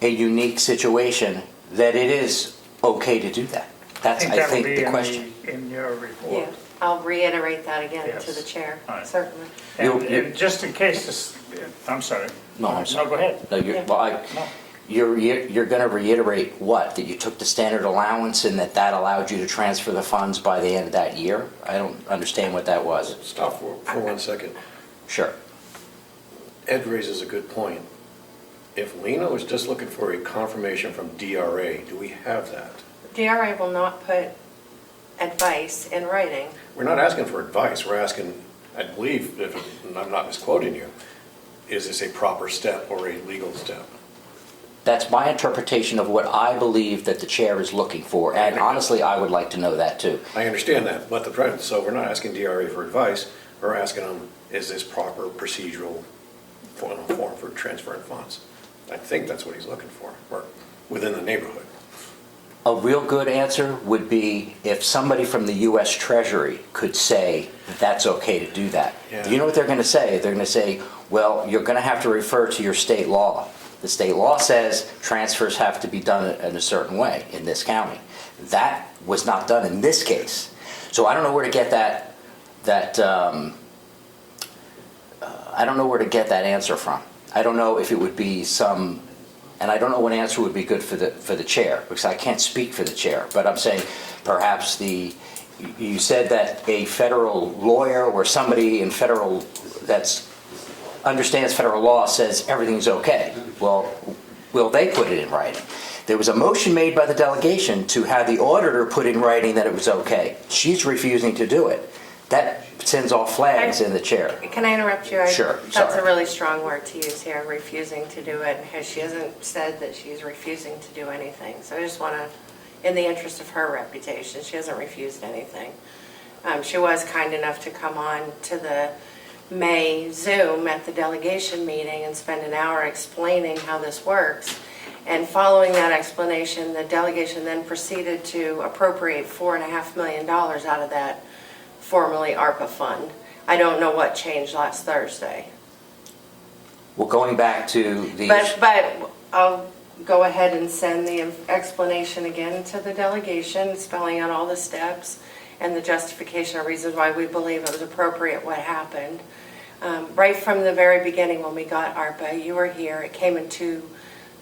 unique situation, that it is okay to do that. That's, I think, the question. In your report. Yeah, I'll reiterate that again Yes. to the chair, All right. certainly. And just in case this, I'm sorry. No, I'm sorry. No, go ahead. No, you're going to reiterate what? That you took the standard allowance and that allowed you to transfer the funds by the end of that year? I don't understand what that was. Stop for 1 second. Sure. Ed raises a good point. If Lena was just looking for a confirmation from DRA, do we have that? DRA will not put advice in writing. We're not asking for advice, we're asking, I believe, if I'm not misquoting you, is this a proper step or a legal step? That's my interpretation of what I believe that the chair is looking for, and honestly, I would like to know that too. I understand that, but so we're not asking DRA for advice, we're asking them, is this proper procedural form for transferring funds? I think that's what he's looking for, or within the neighborhood. A real good answer would be if somebody from the U.S. Treasury could say that's okay to do that. Yeah. You know what they're going to say? They're going to say, well, you're going to have to refer to your state law. The state law says transfers have to be done in a certain way in this county. That was not done in this case. So I don't know where to get I don't know where to get that answer from. I don't know if it would be some, and I don't know what answer would be good for the chair, because I can't speak for the chair, but I'm saying perhaps you said that a federal lawyer or somebody in federal that's understands federal law says everything's okay. Well, will they put it in writing? There was a motion made by the delegation to have the auditor put in writing that it was okay. She's refusing to do it. That sends off flags in the chair. Can I interrupt you? Sure, That's sorry. a really strong word to use here, refusing to do it, because she hasn't said that she's refusing to do anything. So I just want to, in the interest of her reputation, she hasn't refused anything. She was kind enough to come on to the May Zoom at the delegation meeting and spend an hour explaining how this works. And following that explanation, the delegation then proceeded to appropriate $4.5 million out of that formerly ARPA fund. I don't know what changed last Thursday. Well, going back to the... But I'll go ahead and send the explanation again to the delegation, spelling out all the steps and the justification or reasons why we believe it was appropriate what happened. Right from the very beginning when we got ARPA, you were here, it came in 2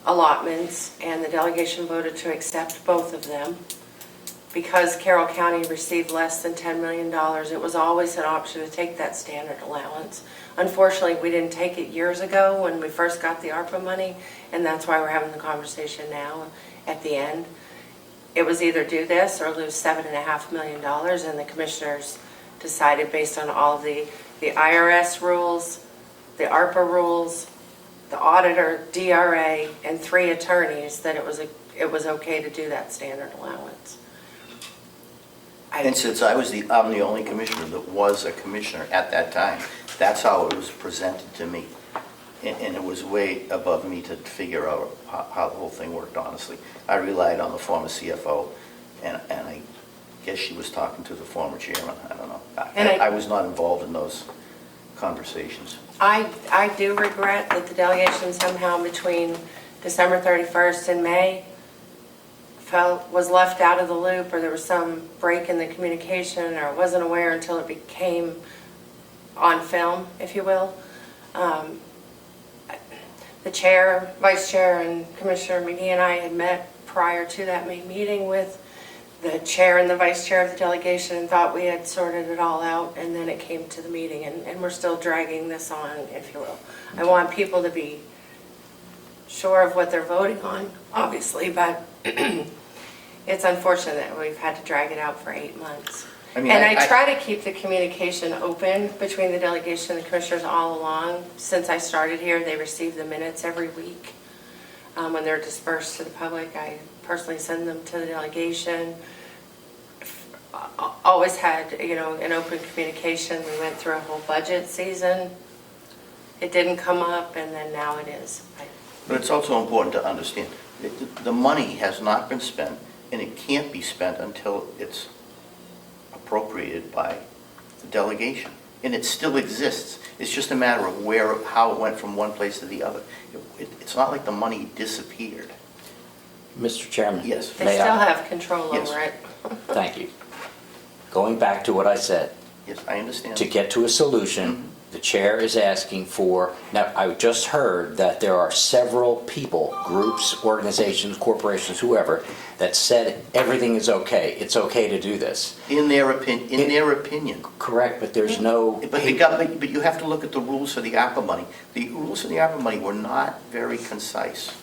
allotments, and the delegation voted to accept both of them. Because Carroll County received less than $10 million, it was always an option to take that standard allowance. Unfortunately, we didn't take it years ago when we first got the ARPA money, and that's why we're having the conversation now at the end. It was either do this or lose $7.5 million, and the commissioners decided based on all the IRS rules, the ARPA rules, the auditor, DRA, and 3 attorneys that it was okay to do that standard allowance. And since I'm the only commissioner that was a commissioner at that time, that's how it was presented to me. And it was way above me to figure out how the whole thing worked, honestly. I relied on the former CFO, and I guess she was talking to the former chairman, I don't know. I was not involved in those conversations. I do regret that the delegation somehow between December 31st and May was left out of the loop, or there was some break in the communication, or wasn't aware until it became on film, if you will. The chair, vice chair, and Commissioner McGee and I had met prior to that May meeting with the chair and the vice chair of the delegation and thought we had sorted it all out, and then it came to the meeting, and we're still dragging this on, if you will. I want people to be sure of what they're voting on, obviously, but it's unfortunate that we've had to drag it out for 8 months. I try to keep the communication open between the delegation and the commissioners all along. Since I started here, they receive the minutes every week. When they're dispersed to the public, I personally send them to the delegation. Always had, an open communication. We went through a whole budget season. It didn't come up, and then now it is. But it's also important to understand, the money has not been spent, and it can't be spent until it's appropriated by the delegation. And it still exists. It's just a matter of how it went from one place to the other. It's not like the money disappeared. Mr. Chairman? Yes. They May still I? have control over it. Thank you. Going back to what I said, Yes, I understand. to get to a solution, The chair is asking for, now, I just heard that there are several people, groups, organizations, corporations, whoever, that said everything is okay. It's okay to do this. In their opinion. Correct, but there's no. But you have to look at the rules for the ARPA money. The rules for the ARPA money were not very concise.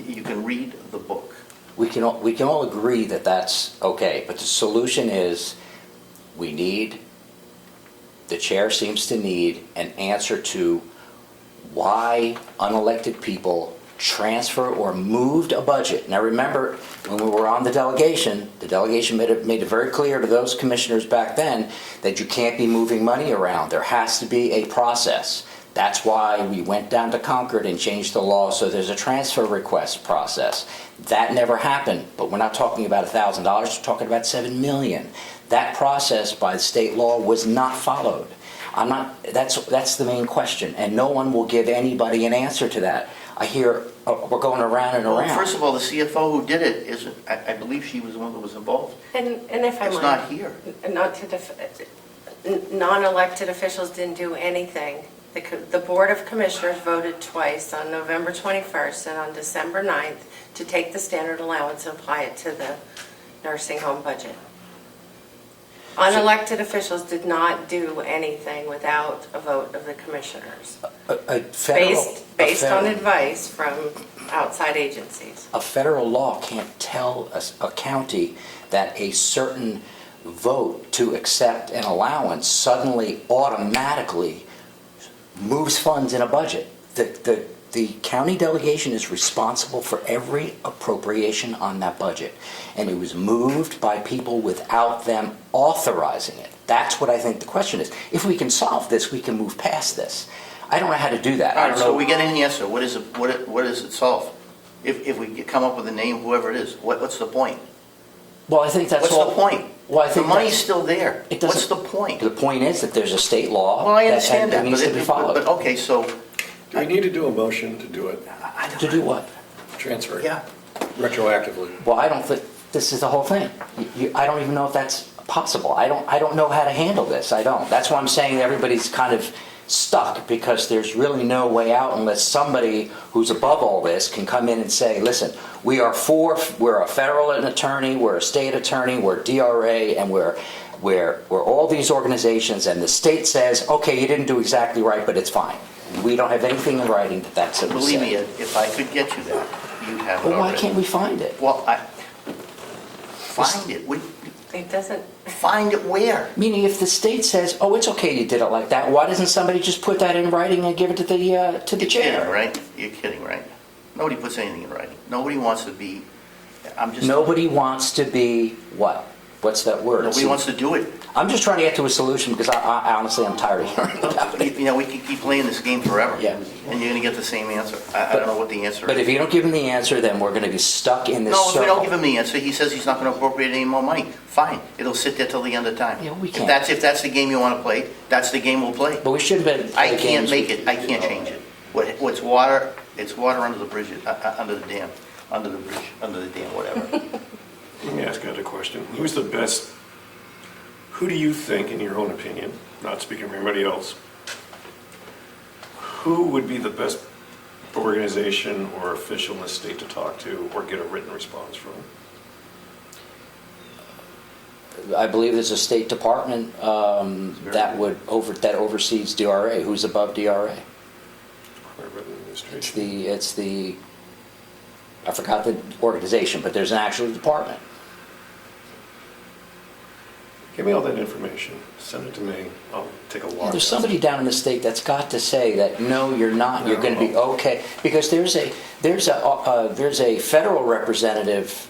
You can read the book. We can all agree that that's okay, but the solution is the chair seems to need an answer to why unelected people transfer or moved a budget. Now remember, when we were on the delegation made it very clear to those commissioners back then that you can't be moving money around. There has to be a process. That's why we went down to Concord and changed the law so there's a transfer request process. That never happened, but we're not talking about $1,000, we're talking about $7 million. That process by the state law was not followed. That's the main question, and no one will give anybody an answer to that. I hear we're going around and around. Well, first of all, the CFO who did it isn't, I believe she was the one that was involved. And if I might. It's not here. Non-elected officials didn't do anything. The Board of Commissioners voted twice, on November 21st and on December 9th, to take the standard allowance and apply it to the nursing home budget. Unelected officials did not do anything without a vote of the commissioners, based on advice from outside agencies. A federal law can't tell a county that a certain vote to accept an allowance suddenly automatically moves funds in a budget. The county delegation is responsible for every appropriation on that budget, and it was moved by people without them authorizing it. That's what I think the question is. If we can solve this, we can move past this. I don't know how to do that. All right, so we get an answer. What does it solve? If we come up with a name, whoever it is, what's the point? Well, I think that's What's all. the point? Well, I think the money's that's- still there. It What's doesn't- the point? The point is that there's a state law Well, I understand that that, needs to be followed. but okay, so Do we need to do a motion to do it, To do what? transfer it yeah. retroactively? Well, I don't think this is the whole thing. I don't even know if that's possible. I don't know how to handle this. I don't. That's why I'm saying everybody's kind of stuck, because there's really no way out unless somebody who's above all this can come in and say, listen, we're a federal attorney, we're a state attorney, we're DRA, and we're all these organizations, and the state says, okay, you didn't do exactly right, but it's fine. We don't have anything in writing that that's what we Believe me, say. if I could get you that, you'd have it Well, why already. can't we find it? Well, find it. It doesn't, Find it where? Meaning if the state says, oh, it's okay you did it like that, why doesn't somebody just put that in writing and give it to the You're chair? kidding, right? You're kidding, right? Nobody puts anything in writing. Nobody wants to be, Nobody wants to be what? What's that word? Nobody See, wants to do it. I'm just trying to get to a solution because I honestly I'm tired of hearing about it. You know, we can keep playing this game forever. Yeah. And you're gonna get the same answer. I don't know what the answer But is. if you don't give him the answer, then we're going to be stuck in this No, if circle. we don't give him the answer, he says he's not gonna appropriate any more money. Fine, it'll sit there till the end of time. Yeah, we can't. If that's the game you wanna play, that's the game we'll play. But we shouldn't have been. I can't make it, I can't change it. What's water, it's water under the bridge, under the dam, under the bridge, under the dam, whatever. Let me ask you another question. Who do you think, in your own opinion, not speaking for anybody else, who would be the best organization or official in the state to talk to or get a written response from? I believe there's a State Department that oversees DRA. Who's above DRA? Department of Administration. It's the I forgot the organization, but there's an actual department. Give me all that information. Send it to me. I'll take a walk. There's somebody down in the state that's got to say that no, you're not. You're going to be okay, because there's a federal representative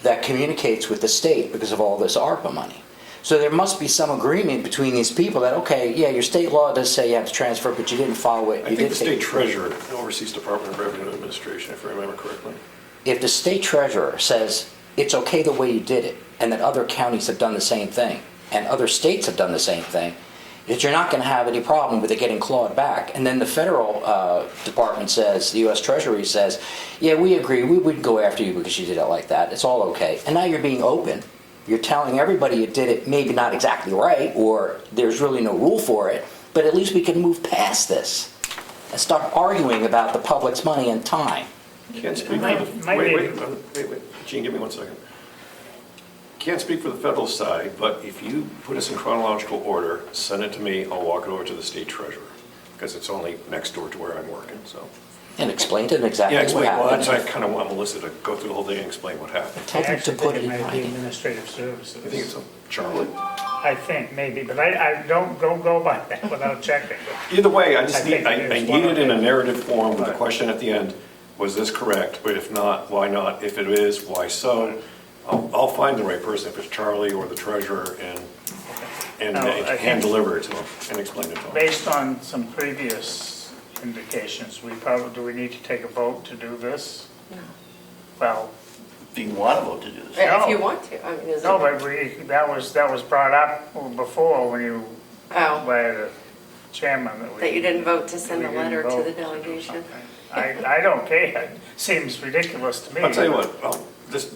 that communicates with the state because of all this ARPA money. So there must be some agreement between these people that okay, yeah, your state law does say you have to transfer, but you didn't follow it. I think the state treasurer oversees Department of Revenue Administration, if I remember correctly. If the state treasurer says it's okay the way you did it, and that other counties have done the same thing, and other states have done the same thing, that you're not going to have any problem with it getting clawed back. And then the federal department says, the U.S. Treasury says, yeah, we agree, we wouldn't go after you because you did it like that. It's all okay. And now you're being open. You're telling everybody you did it maybe not exactly right, or there's really no rule for it, but at least we can move past this and start arguing about the public's money and time. Can't speak Might- for the, might wait, Gene, give me 1 second. Can't speak for the federal side, but if you put us in chronological order, send it to me, I'll walk it over to the state treasurer, because it's only next door to where I'm working, so. And explain to them exactly Yeah, what explain, well, happened. that's, I kind of want Melissa to go through the whole thing and explain what happened. Tell I them to actually put think it it in might be writing. administrative services. I think it's a Charlie. I think, maybe, but I don't go by that without checking. Either way, I I just think need, I it is need one it in a of the- narrative form with a Right. question at the end, was this correct? But if not, why not? If it is, why so? I'll find the right person, if it's Charlie or the treasurer, and No, I think- hand deliver it to him and explain it to him. Based on some previous indications, do we need to take a vote to do this? No. Well, Do you want to vote to do this? If you want to, I mean, is it? no, but that was brought up before when you, Oh, by the chairman. that you didn't vote to send we a didn't letter to vote the do delegation. something. I don't care, it seems ridiculous to me. I'll tell you what,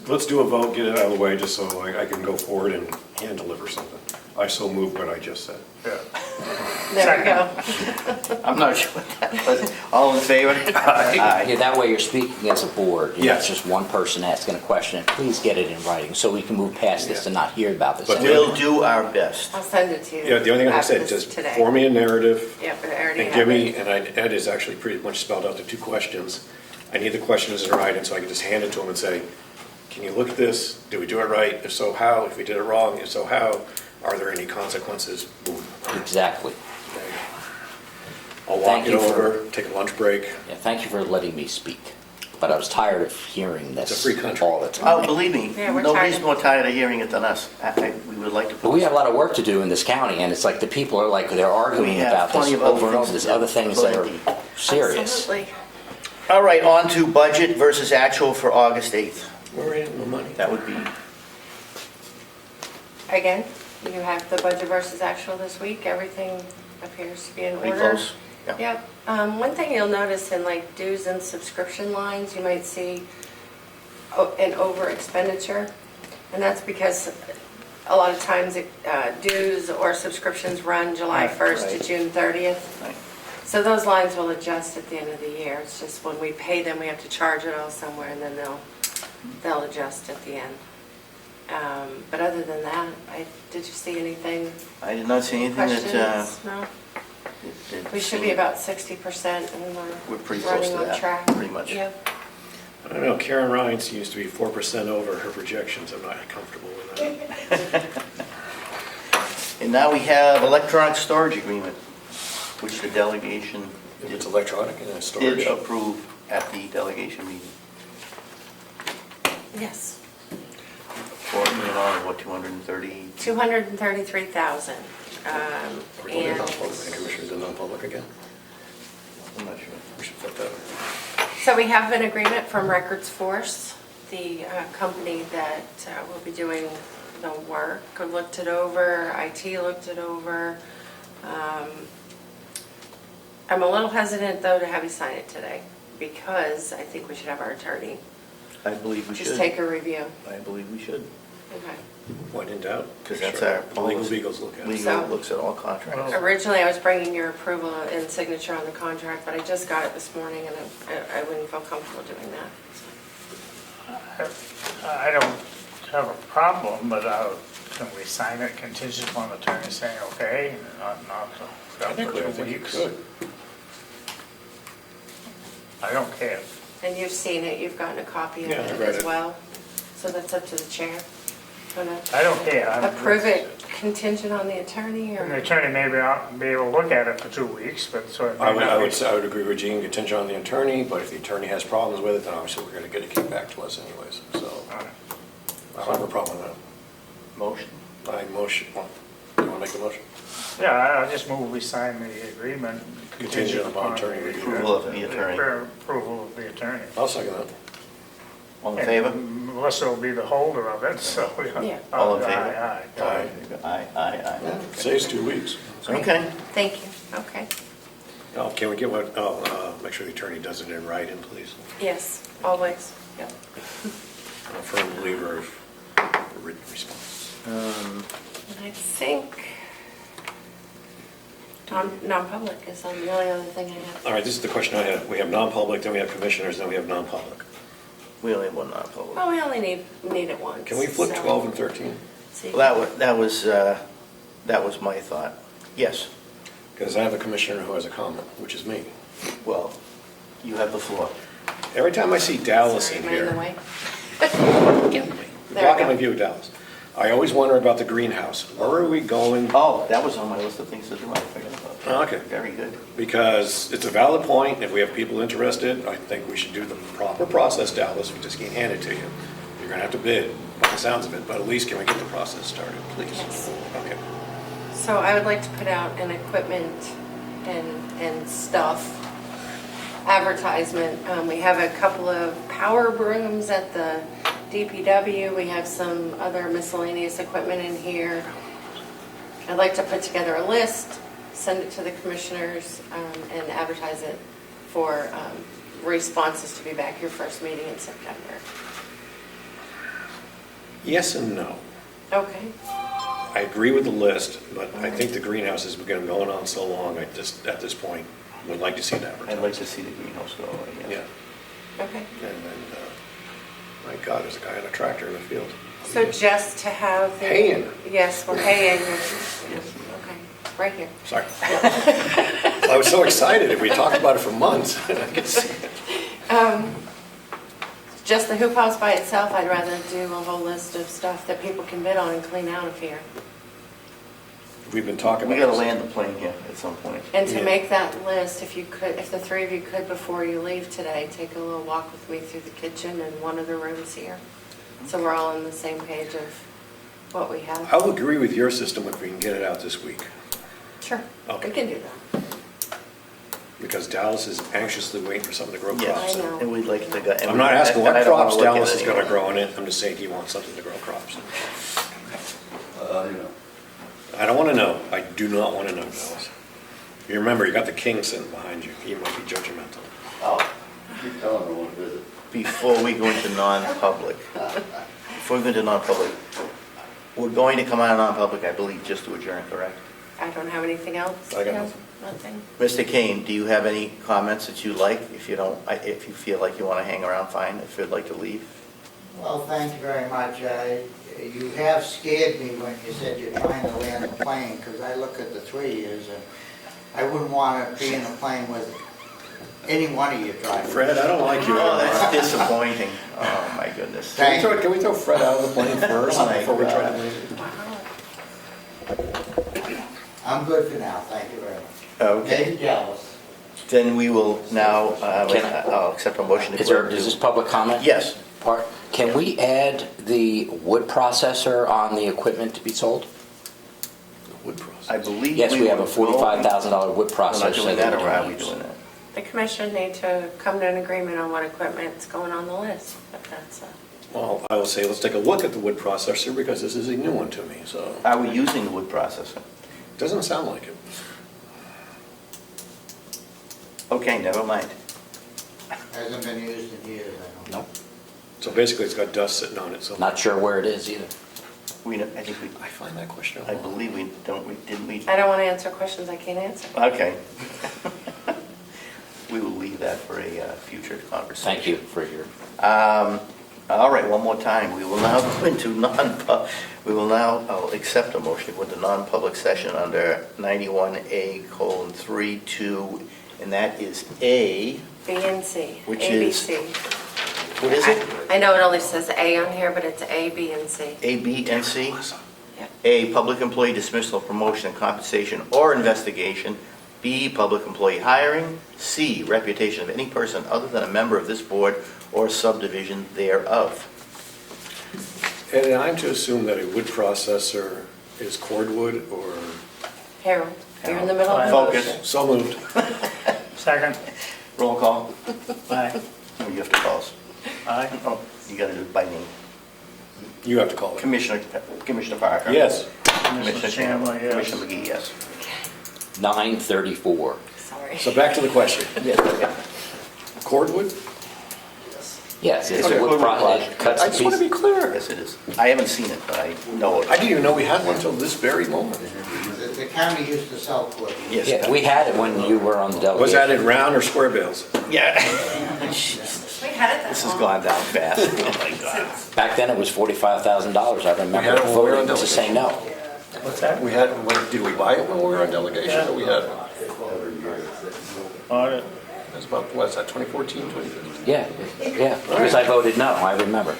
let's do a vote, get it out of the way, just so I can go forward and hand deliver something. I so move what I just said. Yeah. There we go. I'm not sure what that was. All in favor? Yeah, that way you're speaking as a board. You know, Yes. It's just one person asking a question. Please get it in writing so we can move past this and not hear about this. But anymore. We'll do our best. I'll send it to you. Yeah, the only thing I after said, this just today. form me a narrative, Yep, I already and have give me, it. Ed has actually pretty much spelled out the 2 questions. I need the questions in writing, so I can just hand it to him and say, can you look at this? Did we do it right? If so, how? If we did it wrong, if so, how? Are there any consequences? Boom. Exactly. There you go. I'll walk Thank it you for- over, take a lunch break. Yeah, thank you for letting me speak. But I was tired of hearing this It's a free country. all the time. Oh, believe me, Yeah, we're nobody's tired. more tired of hearing it than us. We would like to. But we have a lot of work to do in this county, and it's like the people are like, they're arguing We have about this plenty of other over and over. things There's to do. other things that are Plenty. serious. Absolutely. All right, on to budget versus actual for August 8th. We're in the money. That would be, Again, you have the budget versus actual this week. Everything appears to be in pretty order. close. Yeah. Yep. One thing you'll notice in like dues and subscription lines, you might see an over expenditure. And that's because a lot of times dues or subscriptions run July 1st right. to June 30th. Right. So those lines will adjust at the end of the year. It's just when we pay them, we have to charge it all somewhere and then they'll adjust at the end. But other than that, did you see anything? I did not see anything that, Questions? No? that We should be about 60% and We're pretty we're close running to on that, track. pretty much. Yep. I don't know, Karen Ryan seems to be 4% over her projections. I'm not comfortable with that. And now we have electronic storage agreement, which the delegation If it's electronic and it's storage. did approve at the delegation meeting. Yes. For a million dollars, what, 230? 233,000. Are we going to And non-public, and commissioners in non-public again? I'm not sure. We should put that. so we have an agreement from Records Force, the company that will be doing the work. Looked it over, IT looked it over. I'm a little hesitant though to have you sign it today because I think we should have our attorney I believe we should. just take a review. I believe we should, Okay. When in doubt. because make that's sure our the legal policy. beagles look at it. Legal So- looks at all contracts. Well- Originally, I was bringing your approval and signature on the contract, but I just got it this morning and I wouldn't feel comfortable doing that. I don't have a problem, but can we sign it contingent upon the attorney saying, okay, not I think for 2 you weeks? could. I don't care. And you've seen it, you've gotten a copy of Yeah, I it read as it. well. So that's up to the chair. Gonna I don't care. approve it contingent on the attorney And the or? attorney may not be able to look at it for 2 weeks, but so it I may would, not I be. would, say- I would agree with Gene, contingent on the attorney, but if the attorney has problems with it, then obviously we're gonna get it kicked back to us anyways, so I don't have a problem with Motion. that. I motion, well, you wanna make the motion? Yeah, I just move we sign the agreement Contingent upon attorney review. Approval of the attorney. Approval of the attorney. I'll second that. All in favor? And Melissa will be the holder of it, so. Yeah. All in Aye, favor? aye. Aye, aye, aye. Saves 2 weeks. Okay. Thank you, okay. Oh, can we get what, make sure the attorney does it in writing, please. Yes, always, yep. I'm a firm believer of a written response. And I think, Non-public is the only other thing I have. All right, this is the question I have. We have non-public, then we have commissioners, then we have non-public. We only have one non-public. Well, we only need it once. Can we flip so- 12 and 13? See. Well, that was my thought. Yes, Because I have a commissioner who has a comment, which is me. well, you have the floor. Every time I see Dallas Sorry, in am I in the here, way? there we blocking go. my view of Dallas, I always wonder about the greenhouse. Where are we going? Oh, that was on my list of things to do, I forgot about that. Okay. Very good. Because it's a valid point. If we have people interested, I think we should do the proper process, Dallas. We just can't hand it to you. You're gonna have to bid, by the sounds of it, but at least can we get the process started, please? Yes. Okay. So I would like to put out an equipment and stuff advertisement. We have a couple of power brooms at the DPW. We have some other miscellaneous equipment in here. I'd like to put together a list, send it to the commissioners, and advertise it for responses to be back your first meeting in September. Yes and no. Okay. I agree with the list, but I think the greenhouse has been going on so long, I just, at this point, would like to see that I'd like to advertised. see the greenhouse go away, Yeah, yeah. Okay. and then, my God, there's a guy on a tractor in the field. So just to have the... Haying. Yes, we're haying. Yes. Okay, right here. Sorry. I was so excited, we talked about it for months. I could see it. Just the hoop house by itself, I'd rather do a whole list of stuff that people can bid on and clean out of here. We've been talking We about gotta this. land the plane here at some point. And to Yeah. make that list, if you could, if the three of you could, before you leave today, take a little walk with me through the kitchen and one of the rooms here. So we're all on the same page of what we have. I'll agree with your system if we can get it out this week, Sure, Okay. we can do that. because Dallas is anxiously waiting for something to grow Yes, crops. I know. and we'd like to go. and I'm we- not asking and what I don't wanna crops look at Dallas it is gonna anymore. grow in it, I'm just saying he wants something to grow crops. I don't wanna know, I do not wanna know, Dallas. You remember, you got the king sitting behind you, he might be judgmental. Oh, before we go into non-public, we're going to come out of non-public, I believe, just to adjourn, correct? I don't have anything else. I got No, nothing. Nothing. Mr. Kane, do you have any comments that you like? If you don't, if you feel like you want to hang around, fine. If you'd like to leave. Well, thank you very much. You have scared me when you said you're trying to land the plane, because I look at the 3 years, and I wouldn't want to be in a plane with any one of you driving. Fred, I don't like you. Oh, that's disappointing. Oh, my goodness. Thank you. Can we throw Fred out of the plane first Oh, my before we try God. to leave? I'm good for now, thank you very much. Okay, Maybe jealous. then we will now, Can I- I'll accept a motion. to Is there, go is this to- public comment? Yes. Part? Can we add the wood processor on the equipment to be sold? Wood process. I believe. Yes, we have a will- $45,000 wood We're processor. not doing that, we or are can we use. doing that? The commission need to come to an agreement on what equipment's going on the list, but that's, Well, I will say, let's take a look at the wood processor, because this is a new one to me, so, Are we using the wood processor? doesn't sound like it. Okay, never mind. Hasn't been used in years, I don't know. Nope. So basically, it's got dust sitting on it, so. Not sure where it is either. I think we, I find that question. I believe we, didn't we? I don't want to answer questions I can't answer. Okay. We will leave that for a future conversation. Thank you for your, All right, one more time. We will now go into I'll accept a motion to go into non-public session under 91A:32, and that is A, B and C. Which A, B, is- C. what is it? I know it only says A on here, but it's A, B, and C. A, B, and C? Yep. A, public employee dismissal, promotion, compensation, or investigation. B, public employee hiring. C, reputation of any person other than a member of this board or subdivision thereof. And I'm to assume that a wood processor is cordwood or, Harold, you're in the middle of the Focus. motion. so moved. Second. Roll call. Aye. Oh, you have to call us. Aye. Oh, you got to do it by name. You have to call it. Commissioner Parker. Yes. Commissioner Chandler, yes. Commissioner McGee, yes. 9:34. Sorry. So back to the question. Yes, okay. Cordwood? Yes, it's Okay, a wood wood product, product. cuts I to just want to pieces. be clear. Yes, it is. I haven't seen it, but I know it. I didn't even know we had one until this very moment. the county used to sell cookies. Yes. Yeah, we had it when you were on the delegation. Was that in round or square bales? Yeah. We had it that This has long. gone down fast. Oh my God. Back then, it was $45,000. I We had remember it when we were on voting to say no. What's that? We had, did we buy it when we were on delegation? Or we had, it Audit. was about, what's that, 2014, 2015? Yeah, because I voted no, I remember.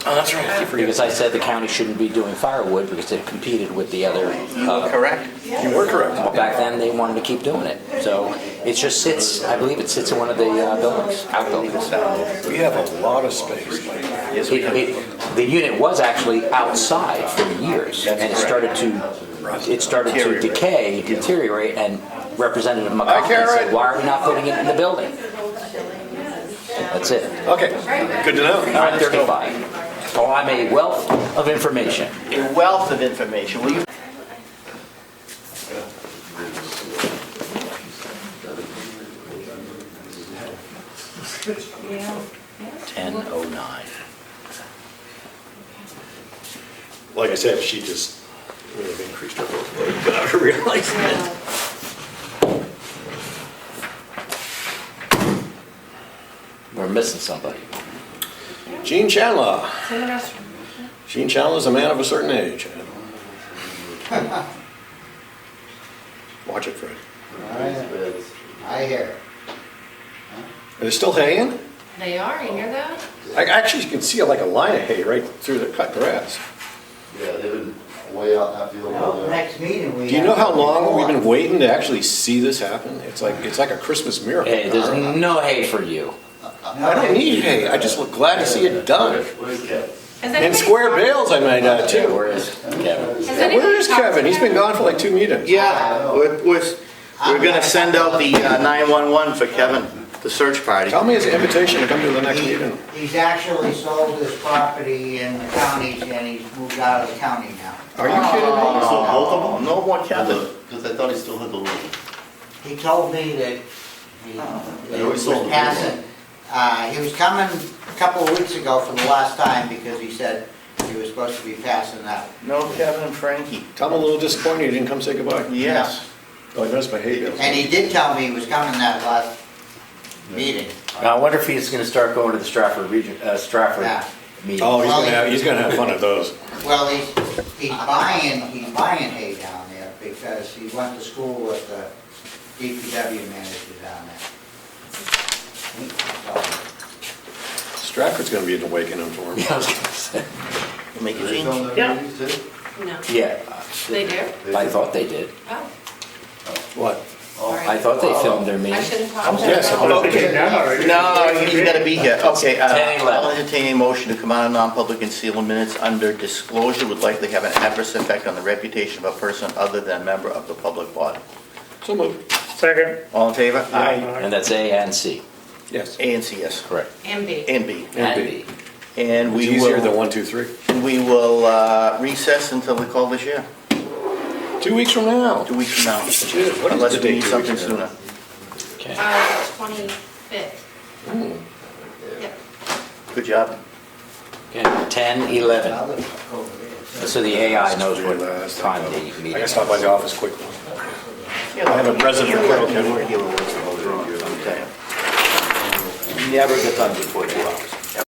Oh, that's right. I keep forgetting. Because I said the county shouldn't be doing firewood because it competed with the other. Correct. You were correct. Back then, they wanted to keep doing it. So it just sits, I believe it sits in one of the buildings, outbuildings. We have a lot of space. Yes, we have. The unit was actually outside for years, and it started to decay, deteriorate, and Representative McCarthy said, why are we not putting it in the building? That's it. Okay, good to know. 9:35. Oh, I'm a wealth of information. A wealth of information. Will you? Yeah. 10:09. Like I said, she just would have increased her vote. Got her realizing it. We're missing somebody. Gene Chandler. It's in the restroom. Gene Chandler is a man of a certain age. Watch it, Fred. I hear. Are they still haying? They are, you hear that? I actually can see like a line of hay right through the cut grass. Yeah, they've been way out that field. Well, next meeting we. Do you know how long we've been waiting to actually see this happen? It's like a Christmas miracle. Hey, there's no hay for you. I don't need hay. I just look glad to see it done. Has And anybody square talked- bales I might add too. Where is Kevin? Has anybody Where is talked to Kevin? He's been gone for like 2 meetings. Yeah, we're gonna send out the 911 for Kevin, the search party. Tell me his invitation to come to the next He- meeting. He's actually sold his property in the counties and he's moved out of the county now. Are you kidding me? So both of them? No more Kevin. Because I thought he still had the room. He told me that he was passing, he was coming a couple of weeks ago for the last time because he said he was supposed to be passing that. No Kevin and Frankie. Tell him I'm a little disappointed he didn't come say goodbye. Yes. Oh, I missed my hay bales. And he did tell me he was coming that last meeting. Now, I wonder if he's gonna start going to the Stratford Stratford Yeah. meeting. Oh, he's gonna have fun at those. Well, he's buying hay down there because he went to school with the DPW manager down there. So, Stratford's gonna be an awakening for him. Yeah, I was gonna say. Make it change. No, Yeah, they do? I thought they did. Oh, What? I thought they filmed their I meeting. shouldn't talk. Yes, Okay. No, he's gotta be here. Okay, 10:11. I'll entertain a motion to come out of non-public and seal the minutes under disclosure would likely have an adverse effect on the reputation of a person other than a member of the public body. So moved. Second. All in favor? And that's A and C, Yes. A and C, yes. correct. And B. And B. And B. B. And It's we easier than will, 1, 2, 3. recess until we call this year, 2 weeks from now. 2 weeks from now. Shit, what is Unless the we date need 2 something weeks from now? sooner. Okay. 25th. Yep. Good job. Okay, 10:11. So the AI knows what Last time the I meeting gotta is. stop by the office quickly. I have a resident of Carroll County. Never get done before 2 hours.